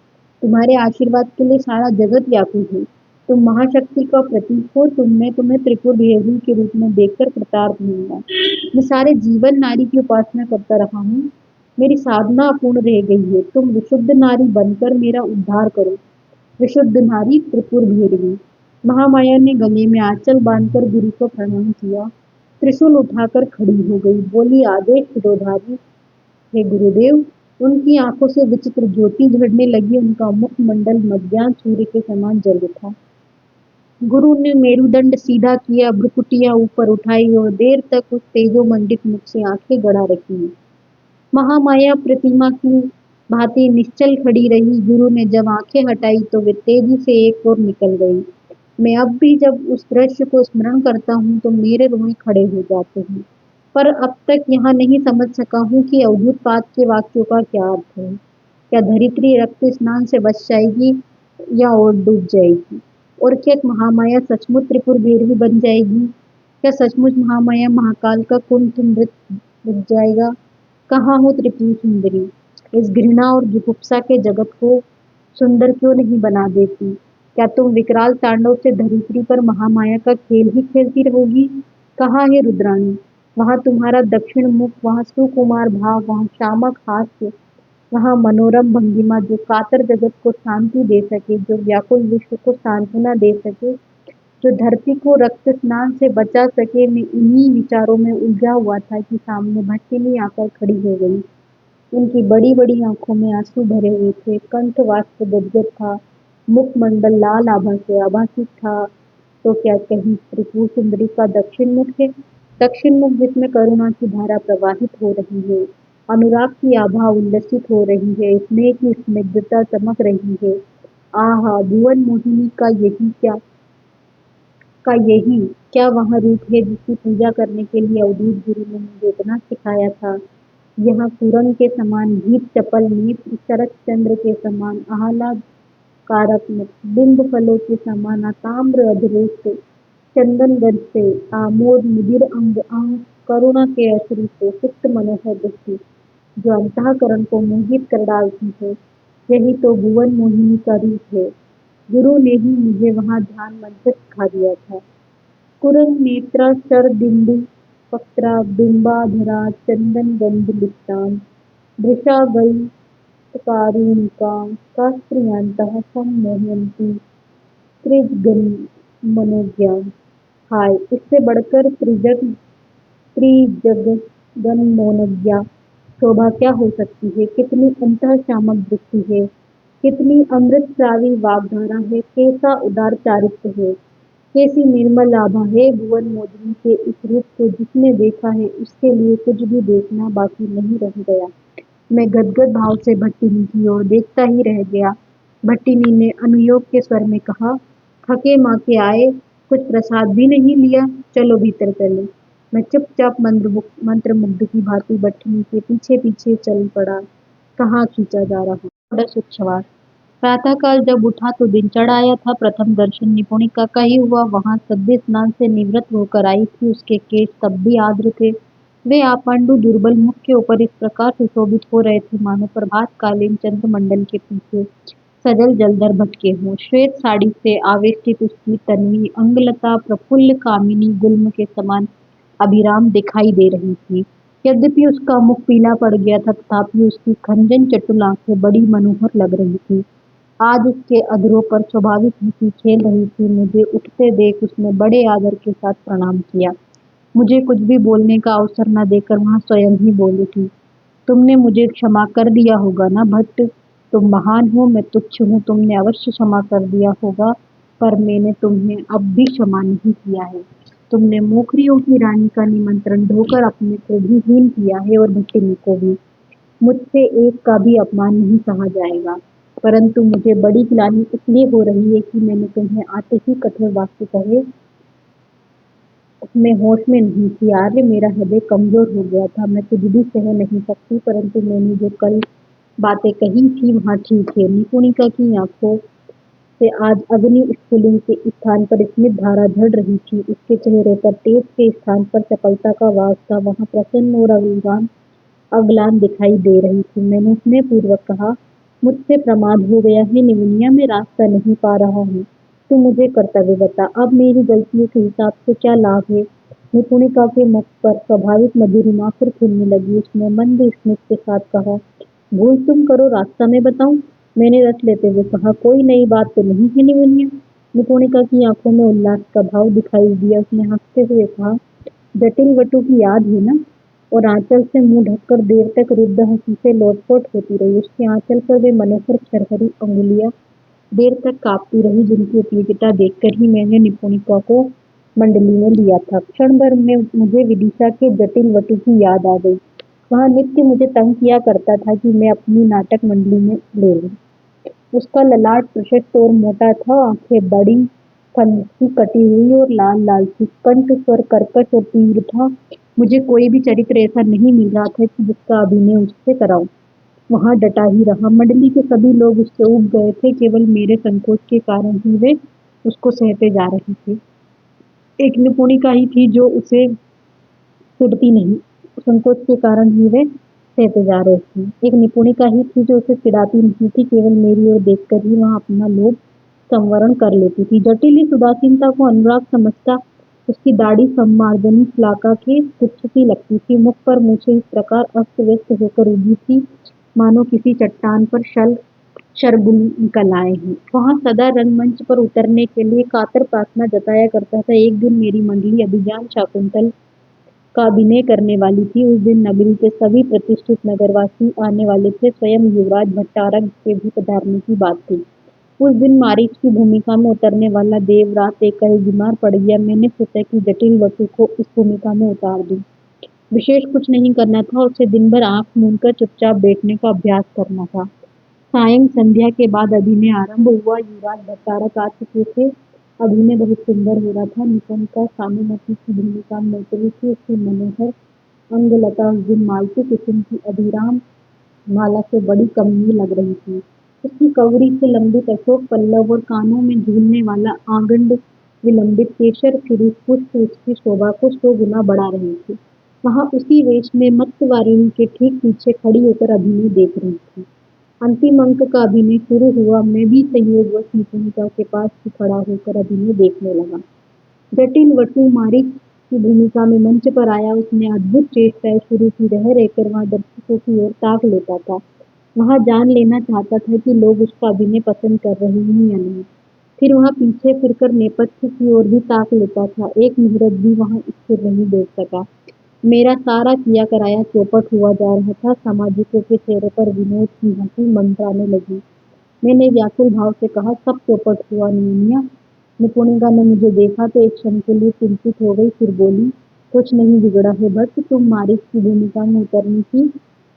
तुम्हारे आशीर्वाद के लिए सारा जगत व्याकुल है। तुम महाशक्ति का प्रतीक हो, मैं तुम्हें त्रिपुर भैरवी के रूप में देखकर कृतार्थ होऊंगा। मैं सारे जीवन नारी की उपासना करता रहा हूँ, मेरी साधना अपूर्ण रह गई है। तुम विशुद्ध नारी बनकर मेरा उद्धार करो। विशुद्ध नारी त्रिपुर भैरवी। महामाया ने गले में आंचल बांधकर गुरु को प्रणाम किया, त्रिशूल उठाकर खड़ी हो गई, बोली, आदेश शिरोधारी हे गुरुदेव। उनकी आंखों से विचित्र ज्योति झड़ने लगी, उनका मुखमंडल मध्याह्न सूर्य के समान जल उठा। गुरु ने मेरुदंड सीधा किया, भ्रुकुटियां ऊपर उठाई और देर तक उस तेजोमंडित मुख से आंखें गड़ा रखी। महामाया प्रतिमा की भांति निश्चल खड़ी रही। गुरु ने जब आंखें हटाई तो वे तेजी से एक ओर निकल गई। मैं अब भी जब उस दृश्य को स्मरण करता हूँ तो मेरे रोए खड़े हो जाते हैं। पर अब तक यहाँ नहीं समझ सका हूँ कि अवधूत पाद के वाक्यों का क्या अर्थ है। क्या धरित्री रक्त स्नान से बच जाएगी या और डूब जाएगी? और क्या महामाया सचमुच त्रिपुर भैरवी बन जाएगी? क्या सचमुच महामाया महाकाल का कुंठ नृत्य रुक जाएगा? कहाँ हो त्रिपुर सुंदरी? इस घृणा और जुगुप्सा के जगत को सुंदर क्यों नहीं बना देती? क्या तुम विकराल तांडव से धरित्री पर महामाया का खेल ही खेलती रहोगी? कहाँ है रुद्राणी? वहाँ तुम्हारा दक्षिण मुख, वहाँ सुकुमार भाव, वहाँ शामक हास्य, वहाँ मनोरम भंगिमा जो कातर जगत को शांति दे सके, जो व्याकुल विश्व को सांत्वना दे सके, जो धरती को रक्त स्नान से बचा सके। मैं इन्हीं विचारों में उलझा हुआ था कि सामने भट्टिनी आकर खड़ी हो गई। उनकी बड़ी-बड़ी आँखों में आँसू भरे हुए थे, कंठ वाष्प गदगद था, मुखमंडल लाल आभा से आभासित था। तो क्या कहीं त्रिपुर सुंदरी का दक्षिण मुख है? दक्षिण मुख जिसमें करुणा की धारा प्रवाहित हो रही है, अनुराग की आभा उल्लसित हो रही है, स्नेह की स्निग्धता चमक रही है। आहा! भुवन मोहिनी का यही क्या वह रूप है जिसकी पूजा करने के लिए अवधूत गुरु ने मुझे इतना सिखाया था। यह सुरंग के समान गीत चपल नेत्र, शरत चंद्र के समान आह्लाद कारक मुख, बिंब फलों के समान ताम्र अधरोष, चंदन गज से आमोद मुदिर अंग अंग, करुणा के अश्रु से सुप्त मनोहर दृष्टि जो अंतःकरण को मोहित कर डालती है। यही तो भुवन मोहिनी का रूप है। गुरु ने ही मुझे वहाँ ध्यान मंत्र सिखा दिया था। कुरंग नेत्रा शरदिन्दु वक्त्रा बिम्बाधरा चन्दनगन्धलिप्तां दृशागलितकारुणिकां का स्त्रियन्तः सम्मोहयन्ति त्रिजगन्मनोज्ञां। हाय! इससे बढ़कर त्रिजगन्मनोज्ञा शोभा क्या हो सकती है? कितनी अंतःशामक दृष्टि है, कितनी अमृतस्रावी वाग्धारा है, कैसा उदार चारित्र है, कैसी निर्मल आभा है भुवन मोदिनी के इस रूप को जिसने देखा है उसके लिए कुछ भी देखना बाकी नहीं रह गया। मैं गदगद भाव से भट्टिनी की ओर देखता ही रह गया। भट्टिनी ने अनुयोग के स्वर में कहा, थके माके आए, कुछ प्रसाद भी नहीं लिया, चलो भीतर चले। मैं चुपचाप मंत्रमुग्ध की भांति भट्टिनी के पीछे पीछे चल पड़ा। कहाँ खींचा जा रहा? षोडश उच्छवास। प्रातःकाल जब उठा तो दिन चढ़ आया था। प्रथम दर्शन निपुणिका का ही हुआ। वहां सद्य स्नान से निवृत्त होकर आई थी। उसके केश तब भी आर्द्र थे। वे आपांडु दुर्बल मुख के ऊपर इस प्रकार सुशोभित हो रहे थे मानो प्रभात कालीन चंद्रमंडल के पीछे सजल जलधर भटके हों। श्वेत साड़ी से आवेष्टित उसकी तन्वी अंगलता प्रफुल्ल कामिनी गुल्म के समान अभिराम दिखाई दे रही थी। यद्यपि उसका मुख पीला पड़ गया था, तथापि उसकी खंजन चटुल आंखें बड़ी मनोहर लग रही थी। आज उसके अधरों पर स्वाभाविक हंसी खेल रही थी। मुझे उठते देख उसने बड़े आदर के साथ प्रणाम किया। मुझे कुछ भी बोलने का अवसर न देकर वहाँ स्वयं ही बोल उठी। तुमने मुझे क्षमा कर दिया होगा ना भट्ट? तुम महान हो, मैं तुच्छ हूँ, तुमने अवश्य क्षमा कर दिया होगा, पर मैंने तुम्हें अब भी क्षमा नहीं किया है। तुमने मोखरियों की रानी का निमंत्रण ढोकर अपने को भी हीन किया है और भट्टिनी को भी। मुझसे एक का भी अपमान नहीं सहा जाएगा, परंतु मुझे बड़ी ग्लानि इसलिए हो रही है कि मैंने तुम्हें आते ही कठोर वाक्य कहे। मैं होश में नहीं थी आर्य, मेरा हृदय कमजोर हो गया था, मैं कुछ भी सह नहीं सकती, परंतु मैंने जो कल बातें कही थी वहाँ ठीक है। निपुणिका की आंखों से आज अग्नि स्फुलिंग के स्थान पर स्मित धारा झड़ रही थी। उसके चेहरे पर तेज के स्थान पर चपलता का वास था। वहाँ प्रसन्न और अगलान दिखाई दे रही थी। मैंने स्नेहपूर्वक कहा, मुझसे प्रमाद हो गया है निमुनिया, मैं रास्ता नहीं पा रहा हूँ, तू मुझे कर्तव्य बता। अब मेरी गलतियों के हिसाब से क्या लाभ है? निपुणिका के मुख पर स्वाभाविक मधुरिमा फिर खिलने लगी। उसने मंद स्मित के साथ कहा, भूल तुम करो, रास्ता मैं बताऊं? मैंने रस लेते हुए कहा, कोई नई बात तो नहीं है निमुनिया? निपुणिका की आंखों में उल्लास का भाव दिखाई दिया। उसने हंसते हुए कहा, जटिल वटु की याद है ना? और आंचल से मुंह ढककर देर तक रुद्ध हंसी से लोटपोट होती रही। उसके आंचल पर वे मनोहर छरहरी अंगुलियां देर तक कांपती रही, जिनकी उपयोगिता देखकर ही मैंने निपुणिका को मंडली में लिया था। क्षण भर में मुझे विदिशा के जटिल वटु की याद आ गई। वह नित्य मुझे तंग किया करता था कि मैं अपनी नाटक मंडली में ले लूं। उसका ललाट प्रशस्त और मोटा था, आंखें बड़ी, फन सी कटी हुई और लाल लाल थी, कंठ स्वर कर्कश और तीव्र था। मुझे कोई भी चरित्र ऐसा नहीं मिल रहा था कि जिसका अभिनय उससे कराऊं। वहां डटा ही रहा। मंडली के सभी लोग उससे ऊब गए थे, केवल मेरे संकोच के कारण ही वे उसको सहते जा रहे थे। एक निपुणिका ही थी जो उसे चिढ़ती नहीं, संकोच के कारण ही वे सहते जा रहे थे। एक निपुणिका ही थी जो उसे चिढ़ाती नहीं थी, केवल मेरी ओर देखकर ही वह अपना लोभ संवरण कर लेती थी। जटिल इस उदासीनता को अनुराग समझता। उसकी दाढ़ी सम्मार्जनी श्लाघा के तुच्छ सी लगती थी। मुख पर मूछें इस प्रकार अस्त व्यस्त होकर उगी थी, मानो किसी चट्टान पर शरगुल निकल आए हैं। वहाँ सदा रंगमंच पर उतरने के लिए कातर प्रार्थना जताया करता था। एक दिन मेरी मंडली अभिज्ञान शाकुंतल का अभिनय करने वाली थी। उस दिन नगरी के सभी प्रतिष्ठित नगरवासी आने वाले थे। स्वयं युवराज भट्टारक के भी पधारने की बात थी। उस दिन मारीच की भूमिका में उतरने वाला देवरात एकाएक बीमार पड़ गया। मैंने सोचा कि जटिल वटु को इस भूमिका में उतार दूं। विशेष कुछ नहीं करना था, उसे दिन भर आंख मूंदकर चुपचाप बैठने का अभ्यास करना था। सायं संध्या के बाद अभिनय आरंभ हुआ। युवराज भट्टारक आ चुके थे। अभिनय बहुत सुंदर हो रहा था। निपुणिका सानुमती की भूमिका में उतरी थी। उसकी मनोहर अंगलता उस दिन मालती कुसुम की अभिराम माला से बड़ी कमनीय लग रही थी। उसकी कवरी से लंबित अशोक पल्लव और कानों में झूलने वाला आगंड विलंबित केशर शिरीष पुष्प उसकी शोभा को 100 गुना बढ़ा रहे थे। वहां उसी वेश में मत्स्यवारिणी के ठीक पीछे खड़ी होकर अभिनय देख रही थी। अंतिम अंक का अभिनय शुरू हुआ। मैं भी संयोगवश निपुणिका के पास ही खड़ा होकर अभिनय देखने लगा। जटिल वटु मारीच की भूमिका में मंच पर आया। उसने अद्भुत चेष्टाएं शुरू की। रह रहकर वह दर्शकों की ओर ताक लेता था। वह जान लेना चाहता था कि लोग उसका अभिनय पसंद कर रहे हैं या नहीं। फिर वह पीछे फिरकर नेपथ्य की ओर भी ताक लेता था। एक मुहूर्त भी वहां स्थिर नहीं बैठ सका। मेरा सारा किया कराया चौपट हुआ जा रहा था। सामाजिकों के चेहरे पर विनोद की हंसी मंडराने लगी। मैंने व्याकुल भाव से कहा, सब चौपट हुआ निमुनिया? निपुणिका ने मुझे देखा तो एक क्षण के लिए चिंतित हो गई, फिर बोली, कुछ नहीं बिगड़ा है भट्ट, तुम मारीच की भूमिका में उतरने की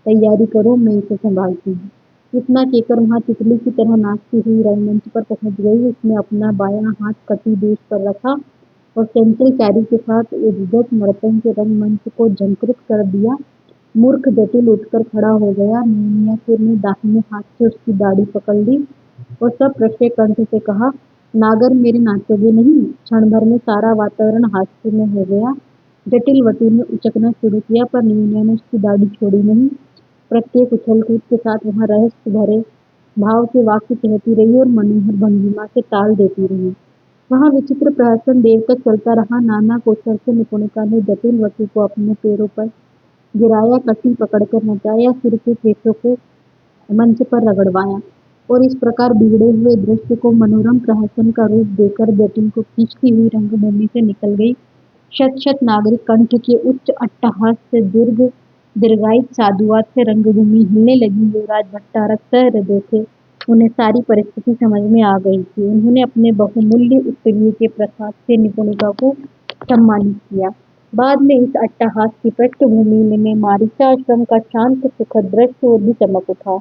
तैयारी करो, मैं इसे संभालती हूँ। इतना कहकर वहां तितली की तरह नाचती हुई रंगमंच पर पहुंच गई। उसने अपना बायां हाथ कटी देश पर रखा और चंचल चारी के साथ उद्गत नर्तन के रंगमंच को झंकृत कर दिया। मूर्ख जटिल उठकर खड़ा हो गया। निमुनिया ने दाहिने हाथ से उसकी दाढ़ी पकड़ ली और सप्रशय कंठ से कहा, नागर मेरे नाचोगे नहीं? क्षण भर में सारा वातावरण हास्यमय हो गया। जटिल वटु ने उचकना शुरू किया, पर निमुनिया ने उसकी दाढ़ी छोड़ी नहीं। प्रत्येक उछल कूद के साथ वहां रहस्य भरे भाव के वाक्य कहती रही और मनोहर भंगिमा से ताल देती रही। वहाँ विचित्र प्रहसन देर तक चलता रहा। नाना कौशल से निपुणिका ने जटिल वस्तु को अपने पैरों पर गिराया, कटी पकड़कर नचाया, सिर के केशों को मंच पर रगड़वाया और इस प्रकार बिगड़े हुए दृश्य को मनोरम प्रहसन का रूप देकर जटिल को खींचती हुई रंगभूमि से निकल गई। शत शत नागरिक कंठ के उच्च अट्टहास से दीर्घायित साधुवाद से रंगभूमि हिलने लगी। युवराज भट्टारक सहृदय थे। उन्हें सारी परिस्थिति समझ में आ गई थी। उन्होंने अपने बहुमूल्य उत्तरीय के प्रसाद से निपुणिका को सम्मानित किया। बाद में इस अट्टहास की पृष्ठभूमि में मारीचाश्रम का शांत सुखद दृश्य और भी चमक उठा।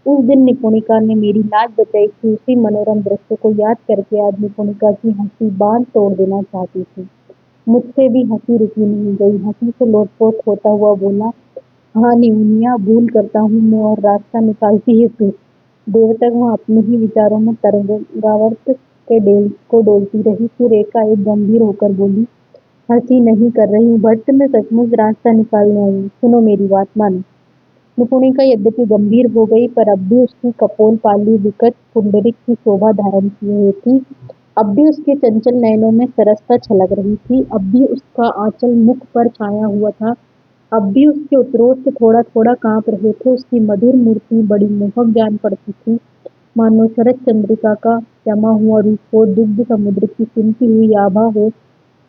उस दिन निपुणिका ने मेरी लाज बचाई थी। उसी मनोरम दृश्य को याद करके आज निपुणिका की हंसी बांध तोड़ देना चाहती थी। मुझसे भी हंसी रुकी नहीं गई। हंसी से लोटपोट होता हुआ बोला, हाँ निमुनिया, भूल करता हूँ मैं और रास्ता निकालती है तू। देर तक वह अपने ही विचारों में तरंगावर्त को डोलती रही। फिर एकाएक गंभीर होकर बोली, हंसी नहीं कर रही हूँ भट्ट, मैं सचमुच रास्ता निकालने आई हूँ। सुनो मेरी बात मानो। निपुणिका यद्यपि गंभीर हो गई पर अब भी उसकी कपोल पाली विकट पुंडरीक की शोभा धारण किए हुए थी। अब भी उसके चंचल नयनों में सरसता छलक रही थी। अब भी उसका आंचल मुख पर छाया हुआ था। अब भी उसके उत्रोष्ट थोड़ा थोड़ा कांप रहे थे। उसकी मधुर मूर्ति बड़ी मोहक जान पड़ती थी, मानो शरद चंद्रिका का जमा हुआ रूप हो, दुग्ध समुद्र की सिमटी हुई आभा हो,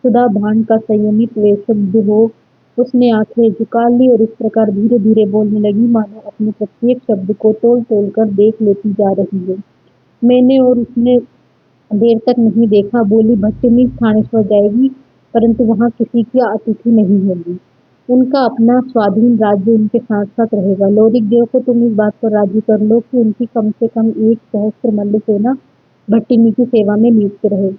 सुधा भान का संयमित वैशब्द हो। उसने आंखें झुका ली और इस प्रकार धीरे धीरे बोलने लगी मानो अपने प्रत्येक शब्द को तोल तोल कर देख लेती जा रही है। मैंने और उसने देर तक नहीं देखा। बोली, भट्टिनी थानेश्वर जाएगी, परंतु वहाँ किसी की अतिथि नहीं होगी। उनका अपना स्वाधीन राज्य उनके साथ साथ रहेगा। लौरिक देव को तुम इस बात पर राजी कर लो कि उनकी कम से कम 1 सहस्त्र मल्ल सेना भट्टिनी की सेवा में नियुक्त रहे।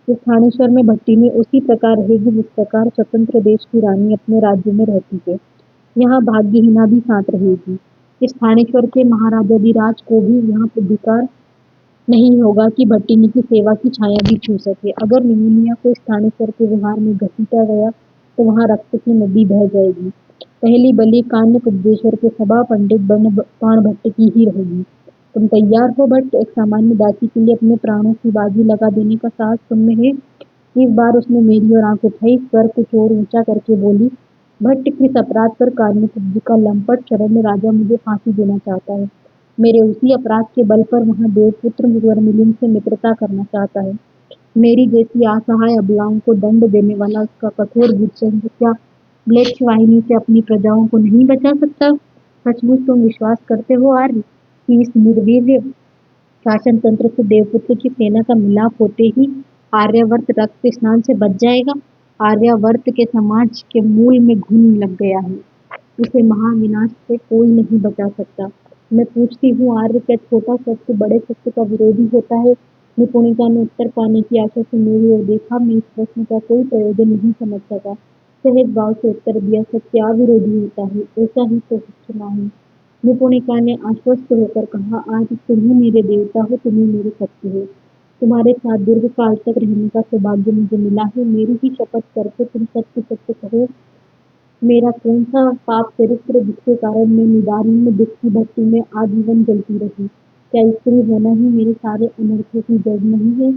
इस थानेश्वर में भट्टिनी उसी प्रकार रहेगी जिस प्रकार स्वतंत्र देश की रानी अपने राज्य में रहती है। यहाँ भाग्यहीना भी साथ रहेगी। इस थानेश्वर के महाराजाधिराज को भी यहाँ अधिकार नहीं होगा कि भट्टिनी की सेवा की छाया भी छू सके। अगर निमुनिया को इस थानेश्वर के व्यवहार में घसीटा गया तो वहाँ रक्त की नदी बह जाएगी। पहली बलि कान्यकुब्जेश्वर के सभा पंडित बाणभट्ट की ही रहेगी। तुम तैयार हो भट्ट? एक सामान्य दासी के लिए अपने प्राणों की बाजी लगा देने का साहस तुम में है? इस बार उसने मेरी ओर आंख उठाई, स्वर कुछ और ऊंचा करके बोली, भट्ट किस अपराध पर कान्यकुब्ज का लंपट शरण्य राजा मुझे फांसी देना चाहता है? मेरे उसी अपराध के बल पर वहाँ देवपुत्र मुगरमिलिन से मित्रता करना चाहता है। मेरी जैसी असहाय अबलाओं को दंड देने वाला उसका कठोर भुजंग क्या म्लेच्छ वाहिनी से अपनी प्रजाओं को नहीं बचा सकता? सचमुच तुम विश्वास करते हो आर्य कि इस निर्वीर्य शासन तंत्र से देवपुत्र की सेना का मिलाप होते ही आर्यावर्त रक्त स्नान से बच जाएगा? आर्यावर्त के समाज के मूल में घुन लग गया है। उसे महाविनाश से कोई नहीं बचा सकता। मैं पूछती हूँ आर्य, क्या छोटा सत्य बड़े सत्य का विरोधी होता है? निपुणिका ने उत्तर पाने की आशा से मेरी ओर देखा। मैं इस प्रश्न का कोई प्रयोजन नहीं समझ सका। सहज भाव से उत्तर दिया, सत्य अविरोधी होता है, ऐसा ही तो सुना है। निपुणिका ने आश्वस्त होकर कहा, आज तुम ही मेरे देवता हो, तुम ही मेरे सत्य हो। तुम्हारे साथ दीर्घ काल तक रहने का सौभाग्य मुझे मिला है। मेरी ही शपथ करके तुम सत्य सत्य कहो, मेरा कौन सा पाप चरित्र जिसके कारण मैं निदारुण दुख की भट्टी में आजीवन जलती रही? क्या स्त्री होना ही मेरे सारे अनर्थों की जड़ नहीं है?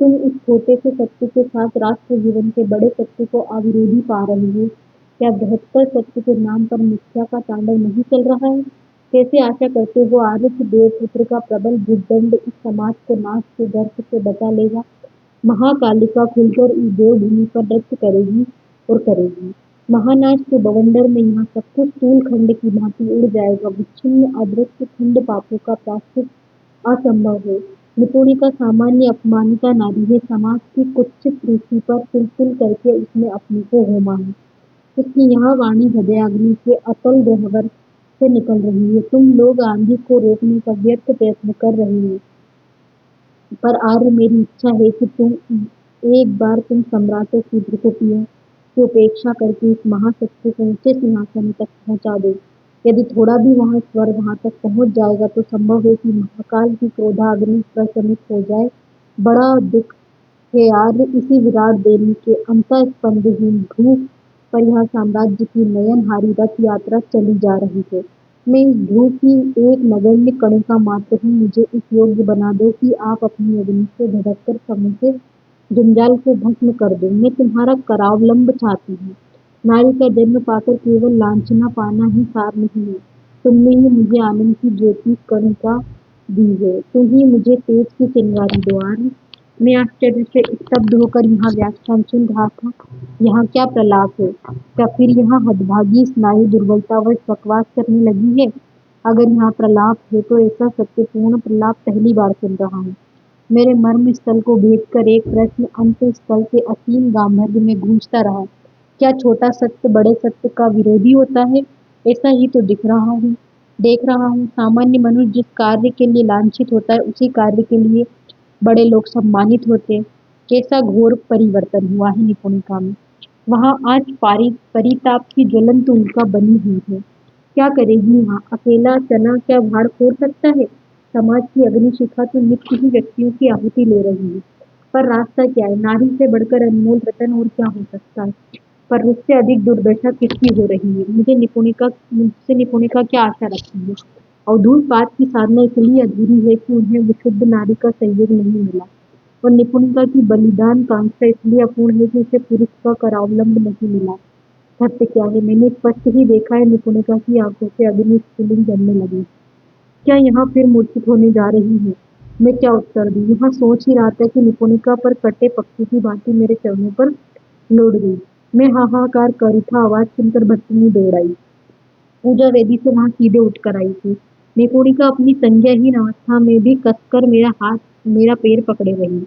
तुम इस छोटे से सत्य के साथ राष्ट्र जीवन के बड़े सत्य को अविरोधी पा रहे हो। क्या बृहत्तर सत्य के नाम पर मिथ्या का तांडव नहीं चल रहा है? कैसे आशा करते हो आर्य कि देवपुत्र का प्रबल भुजदंड इस समाज को नाश के गर्भ से बचा लेगा? महाकालिका खुलकर इस देवभूमि पर नृत्य करेगी और करेगी। महानाश के बवंडर में यहाँ सब कुछ स्थूल खंड की भांति उड़ जाएगा। विच्छिन्न अदृश्य खंड पापों का प्रायश्चित असंभव है। निपुणिका सामान्य अपमानिता नारी है। समाज की कुत्सित रुचि पर तिल करके उसने अपने को होमा है। उसकी यहाँ वाणी हृदयाग्नि के अतल गह्वर से निकल रही है। तुम लोग आंधी को रोकने का व्यर्थ प्रयत्न कर रहे हो, पर आर्य मेरी इच्छा है कि एक बार तुम सम्राटों की भ्रुकुटियों की उपेक्षा करके इस महाशक्ति को ऊंचे सिंहासन तक पहुंचा दो। यदि थोड़ा भी स्वर वहां तक पहुंच जाएगा तो संभव है कि महाकाल की क्रोधाग्नि प्रशमित हो जाए। बड़ा दुख है आर्य, इसी विराट देवी के अंतःस्पंदहीन भ्रू पर यह साम्राज्य की नयनहारी रथ यात्रा चली जा रही है। मैं इस ध्रुव की एक नगण्य कणिका मात्र हूँ, मुझे इस योग्य बना दो कि आप अपनी अग्नि से धधककर समय के जंजाल को भस्म कर दो। मैं तुम्हारा करावलंब चाहती हूँ। नारी का जन्म पाकर केवल लांछना पाना ही सार नहीं है। तुमने ही मुझे आनंद की ज्योति कणिका दी है। तुम ही मुझे तेज की चिंगारी दो। मैं आश्चर्य से स्तब्ध होकर यहाँ व्याख्यान सुन रहा था। यहाँ क्या प्रलाप है? क्या फिर यहाँ हतभागी स्नायु दुर्बलतावश बकवास करने लगी है? अगर यहाँ प्रलाप है तो ऐसा सत्यपूर्ण प्रलाप पहली बार सुन रहा हूँ। मेरे मर्म स्थल को भेद कर एक प्रश्न अंत स्थल के असीम गांधर्य में गूंजता रहा। क्या छोटा सत्य बड़े सत्य का विरोधी होता है? ऐसा ही तो देख रहा हूँ। सामान्य मनुष्य जिस कार्य के लिए लांछित होता है उसी कार्य के लिए बड़े लोग सम्मानित होते हैं। कैसा घोर परिवर्तन हुआ है निपुणिका में। वहाँ आज परिताप की ज्वलंत उल्का बनी हुई है। क्या करेगी वहाँ? अकेला चना क्या भाड़ फोड़ सकता है? समाज की अग्निशिखा तो नित्य ही व्यक्तियों की आहुति ले रही है। पर रास्ता क्या है? नारी से बढ़कर अनमोल रतन और क्या हो सकता है? पर उससे अधिक दुर्दशा किसकी हो रही है? मुझसे निपुणिका क्या आशा रखती है? अवधूत बात की साधना इसलिए अधूरी है कि उन्हें विशुद्ध नारी का सहयोग नहीं मिला, और निपुणिका की बलिदान कांक्षा इसलिए अपूर्ण है कि उसे पुरुष का करावलंब नहीं मिला। सत्य क्या है? मैंने स्पष्ट ही देखा है निपुणिका की आंखों से अग्नि स्फुलिंग जलने लगी। क्या यहाँ फिर मूर्छित होने जा रही है? मैं क्या उत्तर दूं? यहाँ सोच ही रहा था कि निपुणिका पर कटे पक्षी की भांति मेरे चरणों पर लौट गई। मैं हाहाकार कर उठा। आवाज सुनकर भट्टिनी दौड़ आई। पूजा वेदी से वहां सीधे उठकर आई थी। निपुणिका अपनी संज्ञाहीन अवस्था में भी कसकर मेरा पैर पकड़े रही।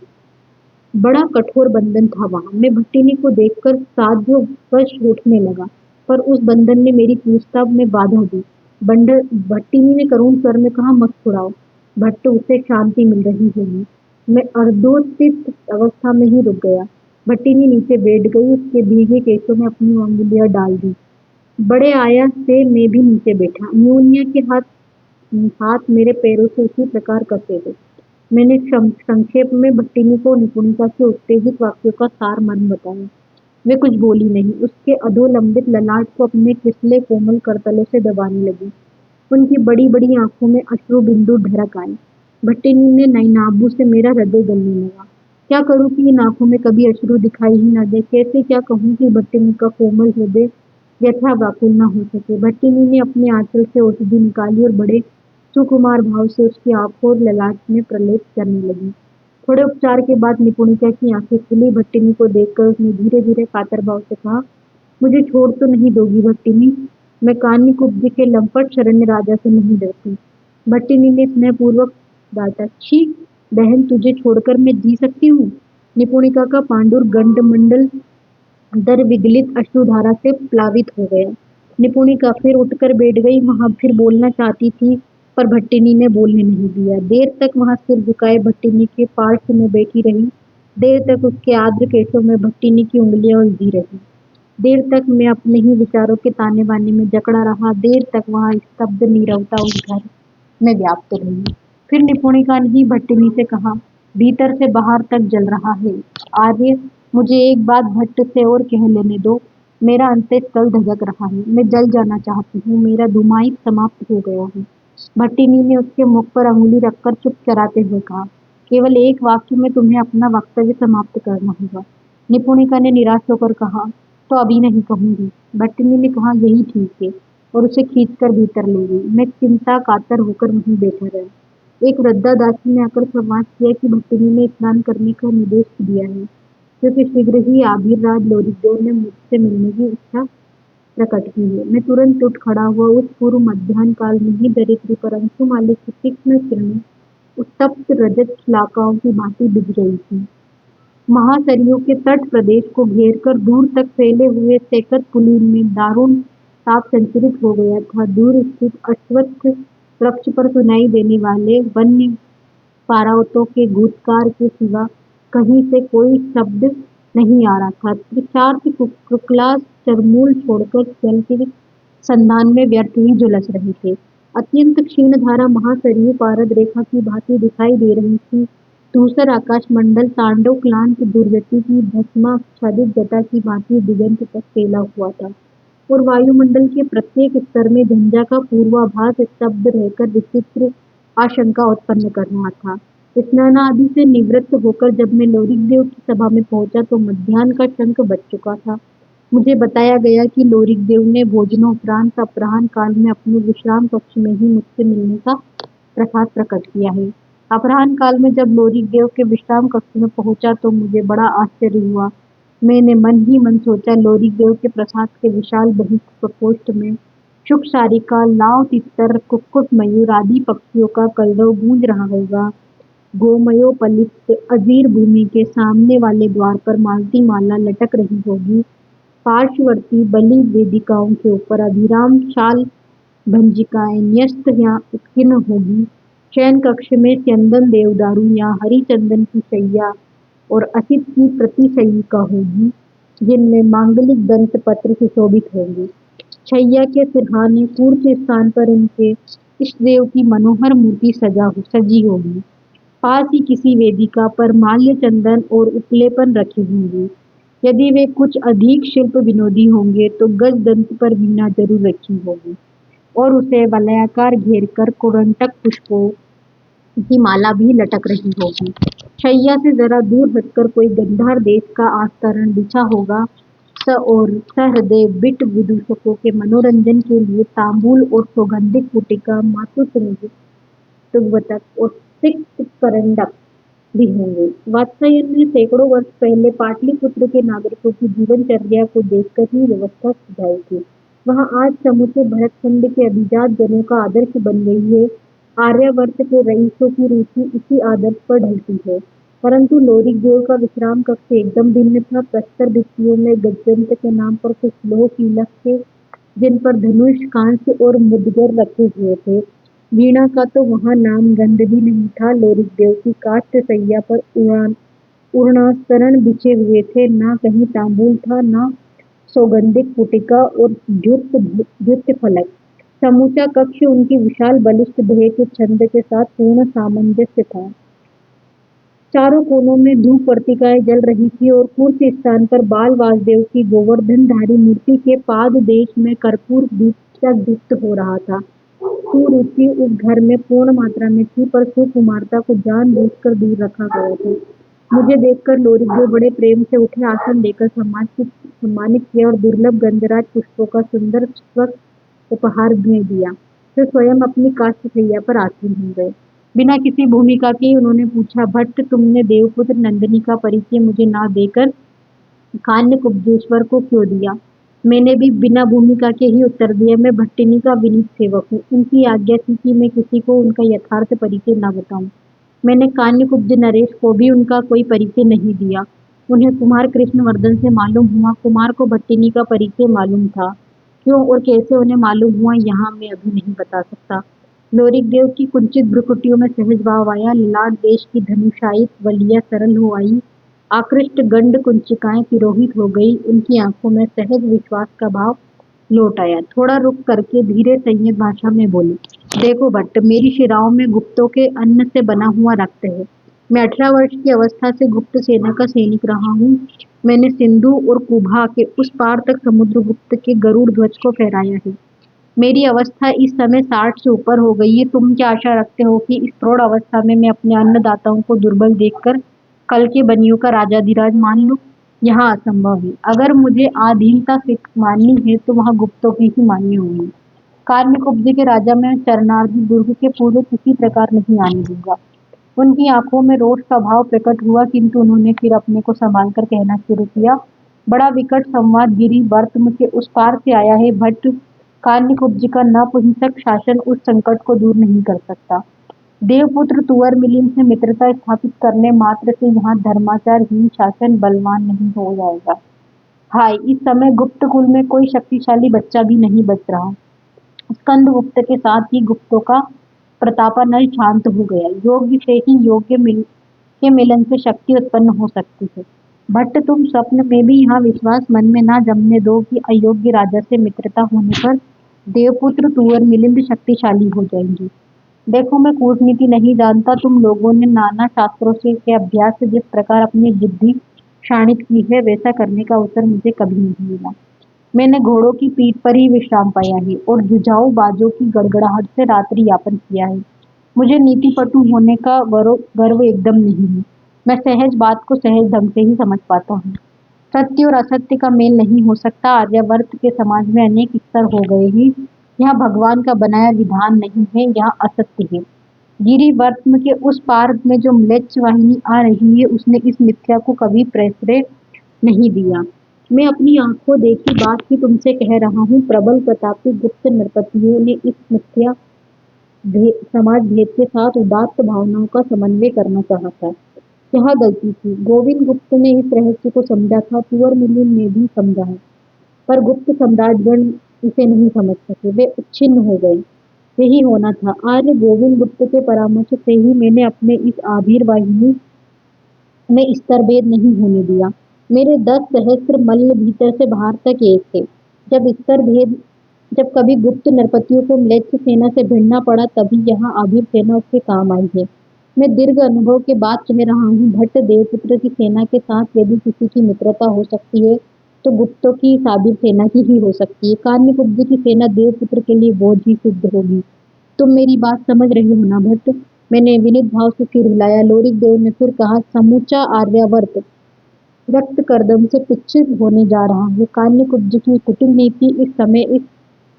बड़ा कठोर बंधन था वहाँ। मैं भट्टिनी को देखकर साध्ववश उठने लगा, पर उस बंधन ने मेरी पूछताछ में बाधा दी। भट्टिनी ने करुण स्वर में कहा, मत छुड़ाओ भट्ट, उसे शांति मिल रही होगी। मैं अर्धोत्थित अवस्था में ही रुक गया। भट्टिनी नीचे बैठ गई, उसके भीगे केशों में अपनी उंगलियां डाल दी। बड़े आयास से मैं भी नीचे बैठा। न्यूनिया के हाथ मेरे पैरों से उसी प्रकार करते थे। मैंने संक्षेप में भट्टिनी को निपुणिका के उत्तेजित वाक्यों का सार मर्म बताया। वे कुछ बोली नहीं, उसके अधोलंबित ललाट को अपने फिसले कोमल करतलों से दबाने लगी। उनकी बड़ी बड़ी आंखों में अश्रु बिंदु ढरक आए। भट्टिनी ने नैनाभू से मेरा हृदय गलने लगा। क्या करूं कि इन आंखों में कभी अश्रु दिखाई ही न दे? कैसे क्या कहूं कि भट्टिनी का कोमल हृदय व्यथा व्याकुल न हो सके? भट्टिनी ने अपने आंचल से औषधि निकाली और बड़े सुकुमार भाव से उसकी आंखों और ललाट में प्रलेप करने लगी। थोड़े उपचार के बाद निपुणिका की आंखें खुली। भट्टिनी को देखकर उसने धीरे धीरे कातर भाव से कहा, मुझे छोड़ तो नहीं दोगी भट्टिनी? मैं कान्य कुब्ज के लंपट शरण्य राजा से नहीं डरती। भट्टिनी ने स्नेहपूर्वक डांटा, छी बहन, तुझे छोड़कर मैं जी सकती हूँ? निपुणिका का पांडुर गंडमंडल दर विगलित अश्रुधारा से प्लावित हो गया। निपुणिका फिर उठकर बैठ गई। वहां फिर बोलना चाहती थी, पर भट्टिनी ने बोलने नहीं दिया। देर तक वहां सिर झुकाए भट्टिनी के पार्श्व में बैठी रही। देर तक उसके आर्द्र केशों में भट्टिनी की उंगलियां उलझी रही। देर तक मैं अपने ही विचारों के ताने बाने में जकड़ा रहा। देर तक वहां स्तब्ध नीरवता उस घर में व्याप्त रही। फिर निपुणिका ने ही भट्टिनी से कहा, भीतर से बाहर तक जल रहा है। आर्य, मुझे एक बात भट्ट से और कह लेने दो। मेरा अंतःस्थल धधक रहा है। मैं जल जाना चाहती हूँ। मेरा धुमाई समाप्त हो गया है। भट्टिनी ने उसके मुख पर अंगुली रखकर चुप चराते हुए कहा, केवल एक वाक्य में तुम्हें अपना वक्तव्य समाप्त करना होगा। निपुणिका ने निराश होकर कहा, तो अभी नहीं कहूंगी। भट्टिनी ने कहा, यही ठीक है, और उसे खींचकर भीतर ले गई। मैं चिंता कातर होकर वहीं बैठा रहा। एक वृद्धा दासी ने आकर संवाद किया कि भट्टिनी ने स्नान करने का निर्देश दिया है, क्योंकि शीघ्र ही आभिरराज लोरिक्योर ने मुझसे मिलने की इच्छा प्रकट की है। मैं तुरंत उठ खड़ा हुआ। उस पूर्व मध्याह्न काल में ही दरिद्री पर अंशुमाली की तीक्ष्ण किरणें उत्तप्त रजत शिलाओं की भांति बिज रही थी। महासरियों के तट प्रदेश को घेरकर दूर तक फैले हुए सैकत कुलीन में दारुण ताप संचरित हो गया था। दूर स्थित अश्वत्थ वृक्ष पर सुनाई देने वाले वन्य पारावतों के घूसकार के सिवा कहीं से कोई शब्द नहीं आ रहा था। तृषार्त कुक्कुटलास चरमूल छोड़कर जल के संधान में व्यर्थ ही झुलस रहे थे। अत्यंत क्षीण धारा महासरियु पारद रेखा की भांति दिखाई दे रही थी। धूसर आकाश मंडल तांडव क्लांत दुर्गति की भस्माच्छादित जटा की भांति दिगंत तक फैला हुआ था। और वायुमंडल के प्रत्येक स्तर में झंझा का पूर्वाभास स्तब्ध रहकर विचित्र आशंका उत्पन्न कर रहा था। स्नान आदि से निवृत्त होकर जब मैं लोरिक देव की सभा में पहुंचा तो मध्याह्न का शंख बज चुका था। मुझे बताया गया कि लोरिक देव ने भोजनोपरांत अपराह्न काल में अपने विश्राम कक्ष में ही मुझसे मिलने का प्रसाद प्रकट किया है। अपराह्न काल में जब लोरिक देव के विश्राम कक्ष में पहुंचा तो मुझे बड़ा आश्चर्य हुआ। मैंने मन ही मन सोचा, लोरिक देव के प्रसाद के विशाल बहिष्ठ प्रकोष्ठ में शुक सारिका, लाव, तितर, कुक्कुट, मयूर आदि पक्षियों का कलरव गूंज रहा होगा। गोमयोपलित अजीर भूमि के सामने वाले द्वार पर मालती माला लटक रही होगी। पार्श्ववर्ती बलि वेदिकाओं के ऊपर अभिराम शाल भंजिकाएं न्यस्त या उत्कीर्ण होगी। शयन कक्ष में चंदन देवदारू या हरिचंदन की शैया और असित की प्रतिशयिका होगी, जिनमें मांगलिक दंत पत्र सुशोभित होंगे। शैया के सिरहाने कूर्च स्थान पर उनके इष्ट देव की मनोहर मूर्ति सजी होगी। पास ही किसी वेदिका पर माल्य, चंदन और उपलेपन रखे होंगे। यदि वे कुछ अधिक शिल्प विनोदी होंगे तो गज दंत पर वीणा जरूर रखी होगी और उसे वलयाकार घेर कर कुरंटक पुष्पों की माला भी लटक रही होगी। शैया से जरा दूर हटकर कोई गंधार देश का आस्तरण बिछा होगा। और सहृदय बिट विदूषकों के मनोरंजन के लिए तांबूल और सौगंधिक पुटिका, मातु तुगवतक और सिक्त करंडक भी होंगे। वात्स्यायन ने सैकड़ों वर्ष पहले पाटलिपुत्र के नागरिकों की जीवनचर्या को देखकर ही व्यवस्था सुझाई थी। वहाँ आज समूचे भरतखंड के अभिजात जनों का आदर्श बन गई है। आर्यावर्त के रईसों की रुचि इसी आदर्श पर ढलती है। परंतु लोरिक देव का विश्राम कक्ष एकदम भिन्न था। प्रस्तर भित्तियों में गजंत के नाम पर कुछ लोह कीलक थे, जिन पर धनुष, कांस्य और मुद्गर रखे हुए थे। वीणा का तो वहाँ नाम गंध भी नहीं था। लोरिक देव की काष्ठ शैया पर उर्णास्तरण बिछे हुए थे। ना कहीं तांबूल था, ना सौगंधिक पुटिका और द्युत फलक। समूचा कक्ष उनकी विशाल बलिष्ठ देह के छंद के साथ पूर्ण सामंजस्य था। चारों कोनों में धूप वर्तिकाएं जल रही थी और कूर्च स्थान पर बाल वासुदेव की गोवर्धनधारी मूर्ति के पाद देश में कर्पूर दीप दीप्त हो रहा था। सुरुचि उस घर में पूर्ण मात्रा में थी, पर सुकुमारता को जानबूझकर दूर रखा गया था। मुझे देखकर लोरिक देव बड़े प्रेम से उठे, आसन देकर सम्मानित किया और दुर्लभ गंधराज पुष्पों का सुंदर स्वच्छ उपहार में दिया। फिर स्वयं अपनी काष्ठ शैया पर आसीन हो गए। बिना किसी भूमिका के उन्होंने पूछा, भट्ट, तुमने देवपुत्र नंदिनी का परिचय मुझे ना देकर कान्यकुब्जेश्वर को क्यों दिया? मैंने भी बिना भूमिका के ही उत्तर दिया, मैं भट्टिनी का विनीत सेवक हूँ। उनकी आज्ञा थी कि मैं किसी को उनका यथार्थ परिचय न बताऊं। मैंने कान्यकुब्ज नरेश को भी उनका कोई परिचय नहीं दिया। उन्हें कुमार कृष्णवर्धन से मालूम हुआ। कुमार को भट्टिनी का परिचय मालूम था। क्यों और कैसे उन्हें मालूम हुआ, यहाँ मैं अभी नहीं बता सकता। लोरिक देव की कुंचित भ्रुकुटियों में सहज भाव आया। ललाट देश की धनुषायित वलिया सरल हो आई। आकृष्ट गंड कुंचिकाएं तिरोहित हो गई। उनकी आंखों में सहज विश्वास का भाव लौट आया। थोड़ा रुक करके धीरे संयत भाषा में बोले, देखो भट्ट, मेरी शिराओं में गुप्तों के अन्न से बना हुआ रक्त है। मैं 18 वर्ष की अवस्था से गुप्त सेना का सैनिक रहा हूँ। मैंने सिंधु और कुभा के उस पार तक समुद्रगुप्त के गरुड़ ध्वज को फहराया है। मेरी अवस्था इस समय 60 से ऊपर हो गई है। तुम क्या आशा रखते हो कि इस प्रौढ़ अवस्था में मैं अपने अन्नदाताओं को दुर्बल देखकर कल के बनियों का राजाधिराज मान लूं? यहाँ असंभव है। अगर मुझे आधीनता फिक्स माननी है तो वहाँ गुप्तों की ही माननी होगी। कान्यकुब्ज के राजा मैं चरणार्थी दुर्ग के पूर्व किसी प्रकार नहीं आने दूंगा। उनकी आंखों में रोष का भाव प्रकट हुआ, किंतु उन्होंने फिर अपने को संभाल कर कहना शुरू किया, बड़ा विकट संवाद गिरी बर्तम के उस पार से आया है भट्ट। कान्यकुब्ज का नपुंसक शासन उस संकट को दूर नहीं कर सकता। देवपुत्र तुवर मिलिंद से मित्रता स्थापित करने मात्र से यहाँ धर्माचारहीन शासन बलवान नहीं हो जाएगा। हाय, इस समय गुप्त कुल में कोई शक्तिशाली बच्चा भी नहीं बच रहा। स्कंदगुप्त के साथ ही गुप्तों का प्रतापानल शांत हो गया। योग्य से ही योग्य के मिलन से शक्ति उत्पन्न हो सकती है। भट्ट, तुम स्वप्न में भी यहाँ विश्वास मन में ना जमने दो कि अयोग्य राजा से मित्रता होने पर देवपुत्र तुवर मिलिंद शक्तिशाली हो जाएंगे। देखो, मैं कूटनीति नहीं जानता। तुम लोगों ने नाना शास्त्रों से के अभ्यास से जिस प्रकार अपनी बुद्धि शाणित की है, वैसा करने का अवसर मुझे कभी नहीं मिला। मैंने घोड़ों की पीठ पर ही विश्राम पाया है और जुझाऊ बाजों की गड़गड़ाहट से रात्रि यापन किया है। मुझे नीतिपटु होने का गर्व एकदम नहीं है। मैं सहज बात को सहज ढंग से ही समझ पाता हूँ। सत्य और असत्य का मेल नहीं हो सकता। आर्यावर्त के समाज में अनेक स्तर हो गए हैं। यहाँ भगवान का बनाया विधान नहीं है, यहाँ असत्य है। गिरिवर्त्म के उस पार में जो म्लेच्छ वाहिनी आ रही है, उसने इस मिथ्या को कभी प्रश्रय नहीं दिया। मैं अपनी आंखों देखी बात ही तुमसे कह रहा हूँ। प्रबल प्रतापी गुप्त नृपतियों ने इस मिथ्या समाज भेद के साथ उदात्त भावनाओं का समन्वय करना चाहा था। यहाँ गलती थी। गोविंद गुप्त ने इस रहस्य को समझा था, कुंवर मिलिंद ने भी समझा है, पर गुप्त सम्राटगण इसे नहीं समझ सके, वे उच्छिन्न हो गए। यही होना था। आर्य गोविंद गुप्त के परामर्श से ही मैंने अपने इस आभीर वाहिनी में स्तर भेद नहीं होने दिया। मेरे 10 सहस्त्र मल्ल भीतर से बाहर तक एक थे। जब स्तर भेद जब कभी गुप्त नरपतियों को म्लेच्छ सेना से भिड़ना पड़ा, तभी यहाँ आभीर सेना उसके काम आई है। मैं दीर्घ अनुभव के बाद कह रहा हूँ, भट्ट देवपुत्र की सेना के साथ यदि किसी की मित्रता हो सकती है, तो गुप्तों की इस आभीर सेना की ही हो सकती है। कान्यकुब्ज की सेना देवपुत्र के लिए बोझ ही सिद्ध होगी। तुम मेरी बात समझ रहे हो ना भट्ट? मैंने विनीत भाव से सिर हिलाया। लोरिक देव ने फिर कहा, समूचा आर्यावर्त रक्त कर्दम से पिच्छित होने जा रहा है। कान्यकुब्ज की कुटिल नीति इस समय इस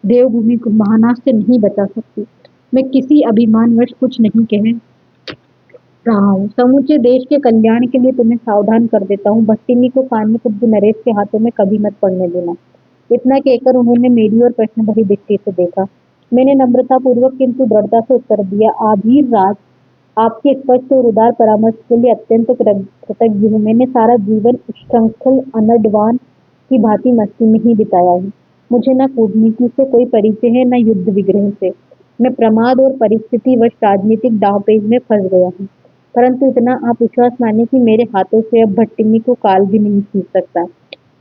देवभूमि को महानाश से नहीं बचा सकती। मैं किसी अभिमानवश कुछ नहीं कह रहा हूँ। समूचे देश के कल्याण के लिए तुम्हें सावधान कर देता हूँ। भट्टिनी को कान्यकुब्ज नरेश के हाथों में कभी मत पड़ने देना। इतना कहकर उन्होंने मेरी ओर प्रश्न भरी दृष्टि से देखा। मैंने नम्रतापूर्वक किंतु दृढ़ता से उत्तर दिया, आभीर राज, आपके स्पष्ट और उदार परामर्श के लिए अत्यंत कृतज्ञ हूँ। मैंने सारा जीवन उच्छृंखल अनडवान की भांति मस्ती में ही बिताया है। मुझे न कूटनीति से कोई परिचय है, न युद्ध विग्रह से। मैं प्रमाद और परिस्थितिवश राजनीतिक दांवपेच में फंस गया हूँ। परंतु इतना आप विश्वास माने कि मेरे हाथों से अब भट्टिनी को काल भी नहीं खींच सकता।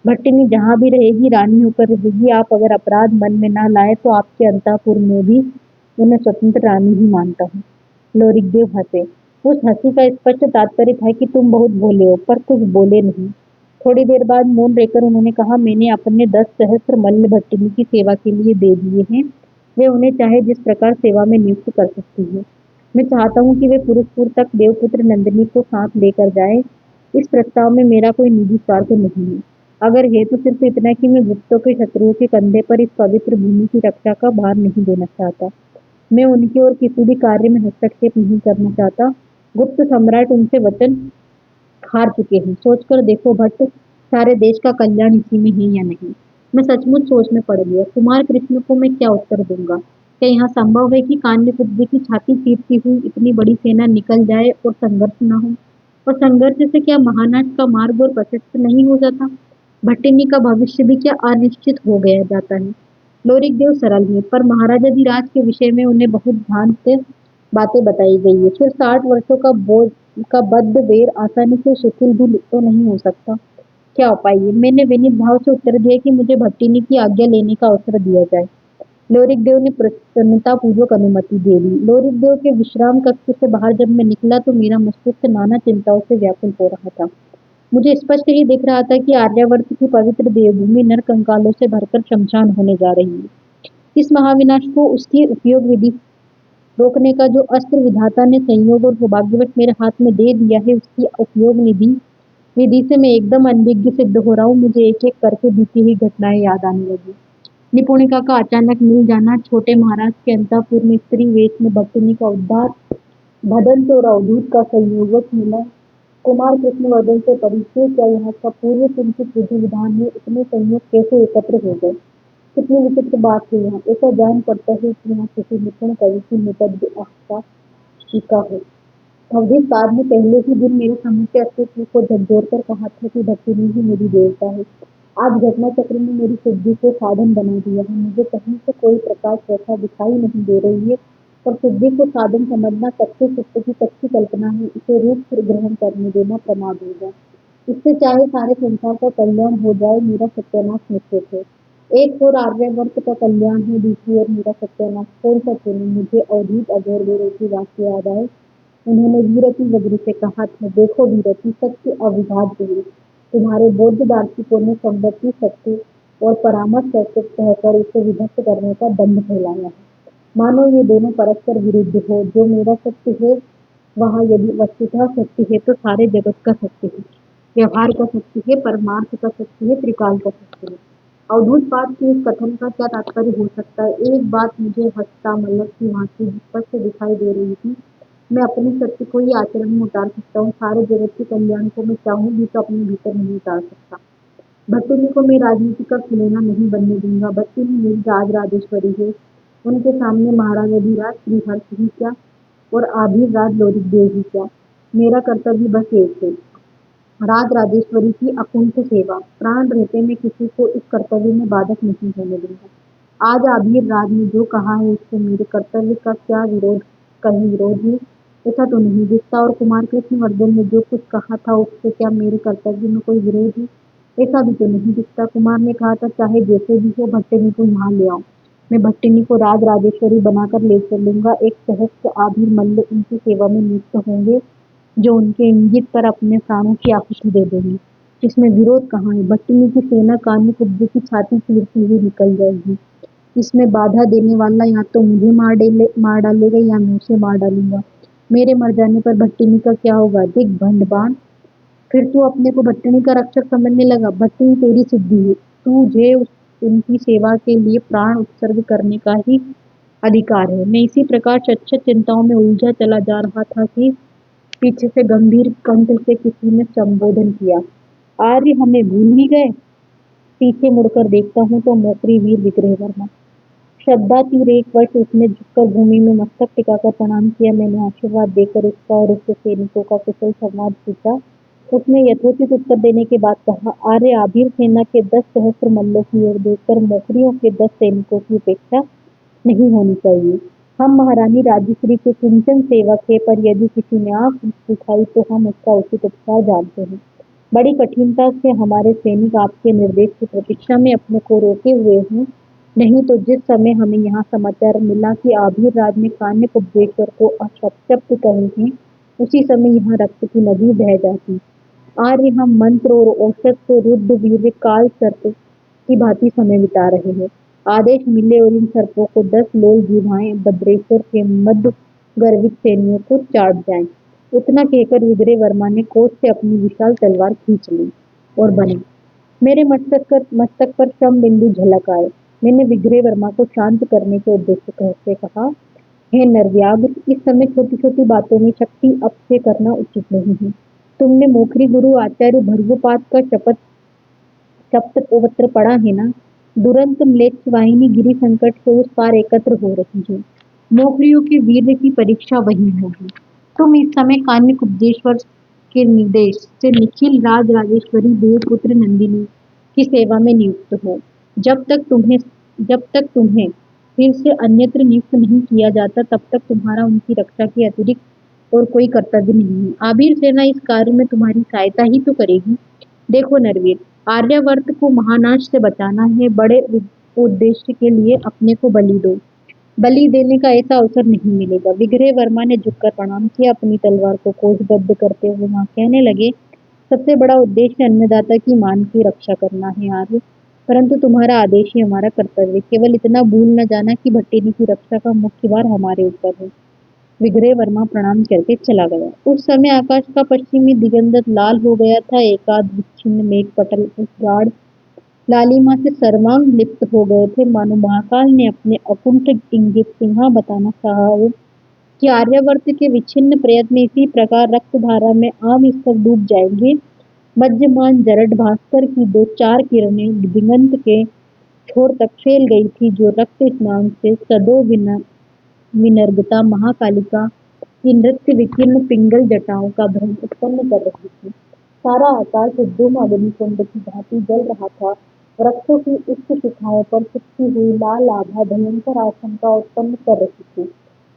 भट्टिनी जहाँ भी रहेगी रानी होकर रहेगी। आप अगर अपराध मन में ना लाए तो आपके अंतःपुर में भी उन्हें स्वतंत्र रानी ही मानता हूँ। लोरिकदेव हंसे। उस हंसी का स्पष्ट तात्पर्य था कि तुम बहुत भोले हो, पर कुछ बोले नहीं। थोड़ी देर बाद मौन रहकर उन्होंने कहा, मैंने अपने 10 सहस्त्र मल्ल भट्टिनी की सेवा के लिए दे दिए हैं। वे उन्हें चाहे जिस प्रकार सेवा में नियुक्त कर सकती है। मैं चाहता हूँ कि वे पुरुषपुर तक देवपुत्र नंदिनी को साथ लेकर जाए। इस प्रस्ताव में मेरा कोई निजी स्वार्थ नहीं है। अगर है तो सिर्फ इतना कि मैं गुप्तों के शत्रुओं के कंधे पर इस पवित्र भूमि की रक्षा का भार नहीं देना चाहता। मैं उनके और किसी भी कार्य में हस्तक्षेप नहीं करना चाहता। गुप्त सम्राट उनसे वचन हार चुके हैं। सोचकर देखो भट्ट, सारे देश का कल्याण इसी में है या नहीं? मैं सचमुच सोच में पड़ गया। कुमार कृष्ण को मैं क्या उत्तर दूंगा? क्या यह संभव है कि कान्यकुब्ज की छाती चीरती हुई इतनी बड़ी सेना निकल जाए और संघर्ष न हो? और संघर्ष से क्या महानाश का मार्ग और प्रशस्त नहीं हो जाता? भट्टिनी का भविष्य भी क्या अनिश्चित हो गया जाता है? लोरिक देव सरल है, पर महाराजाधिराज के विषय में उन्हें बहुत ध्यान से बातें बताई गई है। फिर 60 वर्षों का बोझ का बद्ध बेर आसानी से शिथिल भी तो नहीं हो सकता। क्या उपाय है? मैंने विनीत भाव से उत्तर दिया कि मुझे भट्टिनी की आज्ञा लेने का अवसर दिया जाए। लोरिक देव ने प्रसन्नता पूर्वक अनुमति दे दी। लोरिक देव के विश्राम कक्ष से बाहर जब मैं निकला तो मेरा मस्तिष्क नाना चिंताओं से व्याकुल हो रहा था। मुझे स्पष्ट ही दिख रहा था कि आर्यावर्त की पवित्र देवभूमि नर कंकालों से भरकर शमशान होने जा रही है। इस महाविनाश को उसकी उपयोग विधि रोकने का जो अस्त्र विधाता ने संयोग और सौभाग्यवश मेरे हाथ में दे दिया है, उसकी उपयोग निधि विधि से मैं एकदम अनभिज्ञ सिद्ध हो रहा हूँ। मुझे एक एक करके बीती हुई घटनाएं याद आने लगी। निपुणिका का अचानक मिल जाना, छोटे महाराज के अंतःपुर में स्त्री वेश में भट्टिनी का उद्धार, भदंत और अवधूत का संयोगक मिलन, कुमार कृष्णवर्धन से परिचय, क्या यहाँ का पूर्व संचित विधि विधान में इतने संयोग कैसे एकत्र हो गए? कितनी विचित्र बात है। यहाँ ऐसा जान पड़ता है कि यहाँ किसी निपुण कवि की निबद्ध आस्था टीका हो। अवधेश बाद में पहले ही दिन मेरे समूचे अस्तित्व को झकझोर कर कहा था कि भट्टिनी ही मेरी देवता है। आज घटना चक्र ने मेरी सिद्धि को साधन बना दिया है। मुझे कहीं से कोई प्रकाश रेखा दिखाई नहीं दे रही है, पर सिद्धि को साधन समझना कच्चे चित्त की कच्ची कल्पना है। इसे रूप से ग्रहण करने देना प्रमाद होगा। इससे चाहे सारे संसार का कल्याण हो जाए, मेरा सत्यानाश निश्चित है। एक ओर आर्यावर्त का कल्याण है, दूसरी ओर मेरा सत्यानाश। कौन सा चुनूं? मुझे अवधूत अघोर वीरों की वाक्य याद आए। उन्होंने वीरति वज्र से कहा था, देखो वीरति, सत्य अविभाज्य है। तुम्हारे बौद्ध दार्शनिकों ने संवत्ति सत्य और परामर्श कहकर इसे विभक्त करने का दंड फैलाया है। मानो ये दोनों परस्पर विरुद्ध हो, जो मेरा सत्य है वहाँ यदि वस्तुतः सत्य है तो सारे जगत का सत्य है, व्यवहार का सत्य है, परमार्थ का सत्य है, त्रिकाल का सत्य है। अवधूत पाद के इस कथन का क्या तात्पर्य हो सकता है? एक बात मुझे हंसता मलक की भांति स्पष्ट दिखाई दे रही थी। मैं अपने सत्य को ही आचरण में उतार सकता हूँ, सारे जगत के कल्याण को मैं चाहूँ भी तो अपने भीतर नहीं उतार सकता। भट्टिनी को मैं राजनीति का खिलौना नहीं बनने दूंगा। भट्टिनी मेरी राज राजेश्वरी है। उनके सामने महाराज अधिराज श्रीहर्ष ही क्या और आभीर राज लोरिकदेव ही क्या। मेरा कर्तव्य बस एक है, राज राजेश्वरी की अकुंठ सेवा। प्राण रहते मैं किसी को इस कर्तव्य में बाधक नहीं होने दूंगा। आज आभीर राज ने जो कहा है उससे मेरे कर्तव्य का क्या विरोध, कहीं विरोध है? ऐसा तो नहीं दिखता। और कुमार कृष्णवर्धन ने जो कुछ कहा था उससे क्या मेरे कर्तव्य में कोई विरोध है? ऐसा भी तो नहीं दिखता। कुमार ने कहा था चाहे जैसे भी हो भट्टिनी को यहाँ ले आओ, मैं भट्टिनी को राज राजेश्वरी बनाकर ले चलूंगा। एक सहस्त्र आभीर मल्ल उनकी सेवा में नियुक्त होंगे, जो उनके इंगित पर अपने प्राणों की आहुति दे देंगे। इसमें विरोध कहाँ है? भट्टिनी की सेना कान्य कुब्जे की छाती चीरती हुई निकल जाएगी। इसमें बाधा देने वाला या तो मुझे मार डालेगा या मैं उसे मार डालूंगा। मेरे मर जाने पर भट्टिनी का क्या होगा? दिख भंडबाण, फिर तू अपने को भट्टिनी का रक्षक समझने लगा। भट्टिनी तेरी सिद्धि है, तुझे उनकी सेवा के लिए प्राण उत्सर्ग करने का ही अधिकार है। मैं इसी प्रकार चच्चत चिंताओं में उलझा चला जा रहा था कि पीछे से गंभीर कंठ से किसी ने संबोधन किया। आर्य हमें भूल ही गए? पीछे मुड़कर देखता हूँ तो मोकरी वीर विग्रह वर्मा। श्रद्धातीर एक वर्ष उसने झुककर भूमि में मस्तक टिकाकर प्रणाम किया। मैंने आशीर्वाद देकर उसका और उसके सैनिकों का कुशल संवाद पूछा। उसने यथोचित उत्तर देने के बाद कहा, आर्य आभीर सेना के 10 सहस्त्र मल्लों की ओर देखकर मोकरियों के 10 सैनिकों की उपेक्षा नहीं होनी चाहिए। हम महारानी राजेश्वरी के किंचन सेवक है, पर यदि किसी ने आंख दिखाई तो हम उसका उचित उपचार जानते हैं। बड़ी कठिनता से हमारे सैनिक आपके निर्देश की प्रतीक्षा में अपने को रोके हुए हैं। नहीं तो जिस समय हमें यहाँ समाचार मिला कि आभीर राज ने कान्य कुब्जेश्वर को अशब्द कहे हैं, उसी समय यहाँ रक्त की नदी बह जाती। आर्य हम मंत्र और औषध से रुद्ध वीर्य काल सर्प की भांति समय बिता रहे हैं। आदेश मिले और इन सर्पों को 10 लोल जिह्वाएं भद्रेश्वर के मध्य गर्वित सैनियों को चाट जाएं। इतना कहकर विग्रह वर्मा ने कोष से अपनी विशाल तलवार खींच ली और बने। मेरे मस्तक पर श्रम बिंदु झलक आए। मैंने विग्रह वर्मा को शांत करने के उद्देश्य से कहा, हे नरव्याघ्र, इस समय छोटी छोटी बातों में शक्ति अपचय करना उचित नहीं है। तुमने मोखरी गुरु आचार्य भर्गुपाद का सप्त पवित्र पढ़ा है ना? दुरंत म्लेच्छ वाहिनी गिरी संकट से उस पार एकत्र हो रही है। मोखरियों के वीर्य की परीक्षा वही होगी। तुम इस समय कान्य कुब्जेश्वर के निर्देश से निखिल राज राजेश्वरी देवपुत्र नंदिनी की सेवा में नियुक्त हो। जब तक तुम्हें फिर से अन्यत्र नियुक्त नहीं किया जाता, तब तक तुम्हारा उनकी रक्षा के अतिरिक्त और कोई कर्तव्य नहीं है। आभीर सेना इस कार्य में तुम्हारी सहायता ही तो करेगी। देखो नरवीर, आर्यावर्त को महानाश से बचाना है, बड़े उद्देश्य के लिए अपने को बलि दो। बलि देने का ऐसा अवसर नहीं मिलेगा। विग्रह वर्मा ने झुककर प्रणाम किया, अपनी तलवार को कोषबद्ध करते हुए वहां कहने लगे, सबसे बड़ा उद्देश्य अन्नदाता की मान की रक्षा करना है आर्य, परंतु तुम्हारा आदेश ही हमारा कर्तव्य। केवल इतना भूल न जाना कि भट्टिनी की रक्षा का मुख्य भार हमारे ऊपर है। विग्रह वर्मा प्रणाम करके चला गया। उस समय आकाश का पश्चिमी दिगंत लाल हो गया था। एकाध विच्छिन्न मेघ पटल उस गाढ़ लालिमा से सर्वांग लिप्त हो गए थे, मानो महाकाल ने अपने अकुंठ इंगित से यहाँ बताना चाहा हो कि आर्यावर्त के विच्छिन्न प्रयत्न इसी प्रकार रक्तधारा में आम स्तर डूब जाएंगे। मध्यमान जरड भास्कर की 2-4 किरणें दिगंत के छोर तक फैल गई थी, जो रक्त स्नान से सदो विनर्गता महाकालिका की नृत्य विकीर्ण पिंगल जटाओं का भ्रम उत्पन्न कर रही थी। सारा आकाश धूम अग्निकुंड की भांति जल रहा था। वृक्षों की उच्च शिखाओं पर छिपकी हुई लाल आभा भयंकर आशंका उत्पन्न कर रही थी,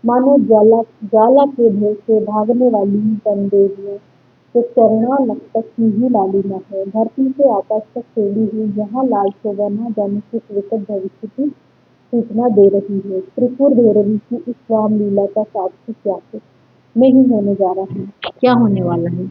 मानो ज्वाला के भय से भागने वाली बनदेवियों के चरणामस्तक की ही लालिमा है। धरती से आकाश तक फैली हुई यहाँ लाल शोभा न जाने किस विकट भविष्य की सूचना दे रही है। त्रिपुर भैरवी की इस रामलीला का साक्षी क्या है? नहीं होने जा रहा है, क्या होने वाला है?